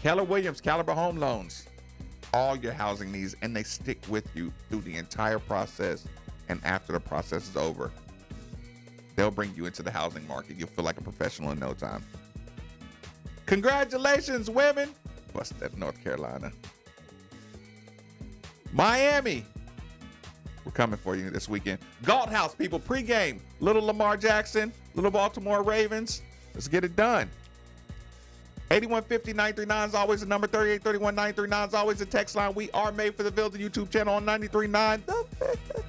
Keller Williams, Caliber Home Loans. All your housing needs, and they stick with you through the entire process and after the process is over. They'll bring you into the housing market. You'll feel like a professional in no time. Congratulations, women. What's that, North Carolina? Miami. We're coming for you this weekend. Galt House, people, pregame. Little Lamar Jackson, little Baltimore Ravens. Let's get it done. 8150-939 is always the number. 3831-939 is always the text line. We are Made for the Ville, the YouTube channel on 93.9 The Ville.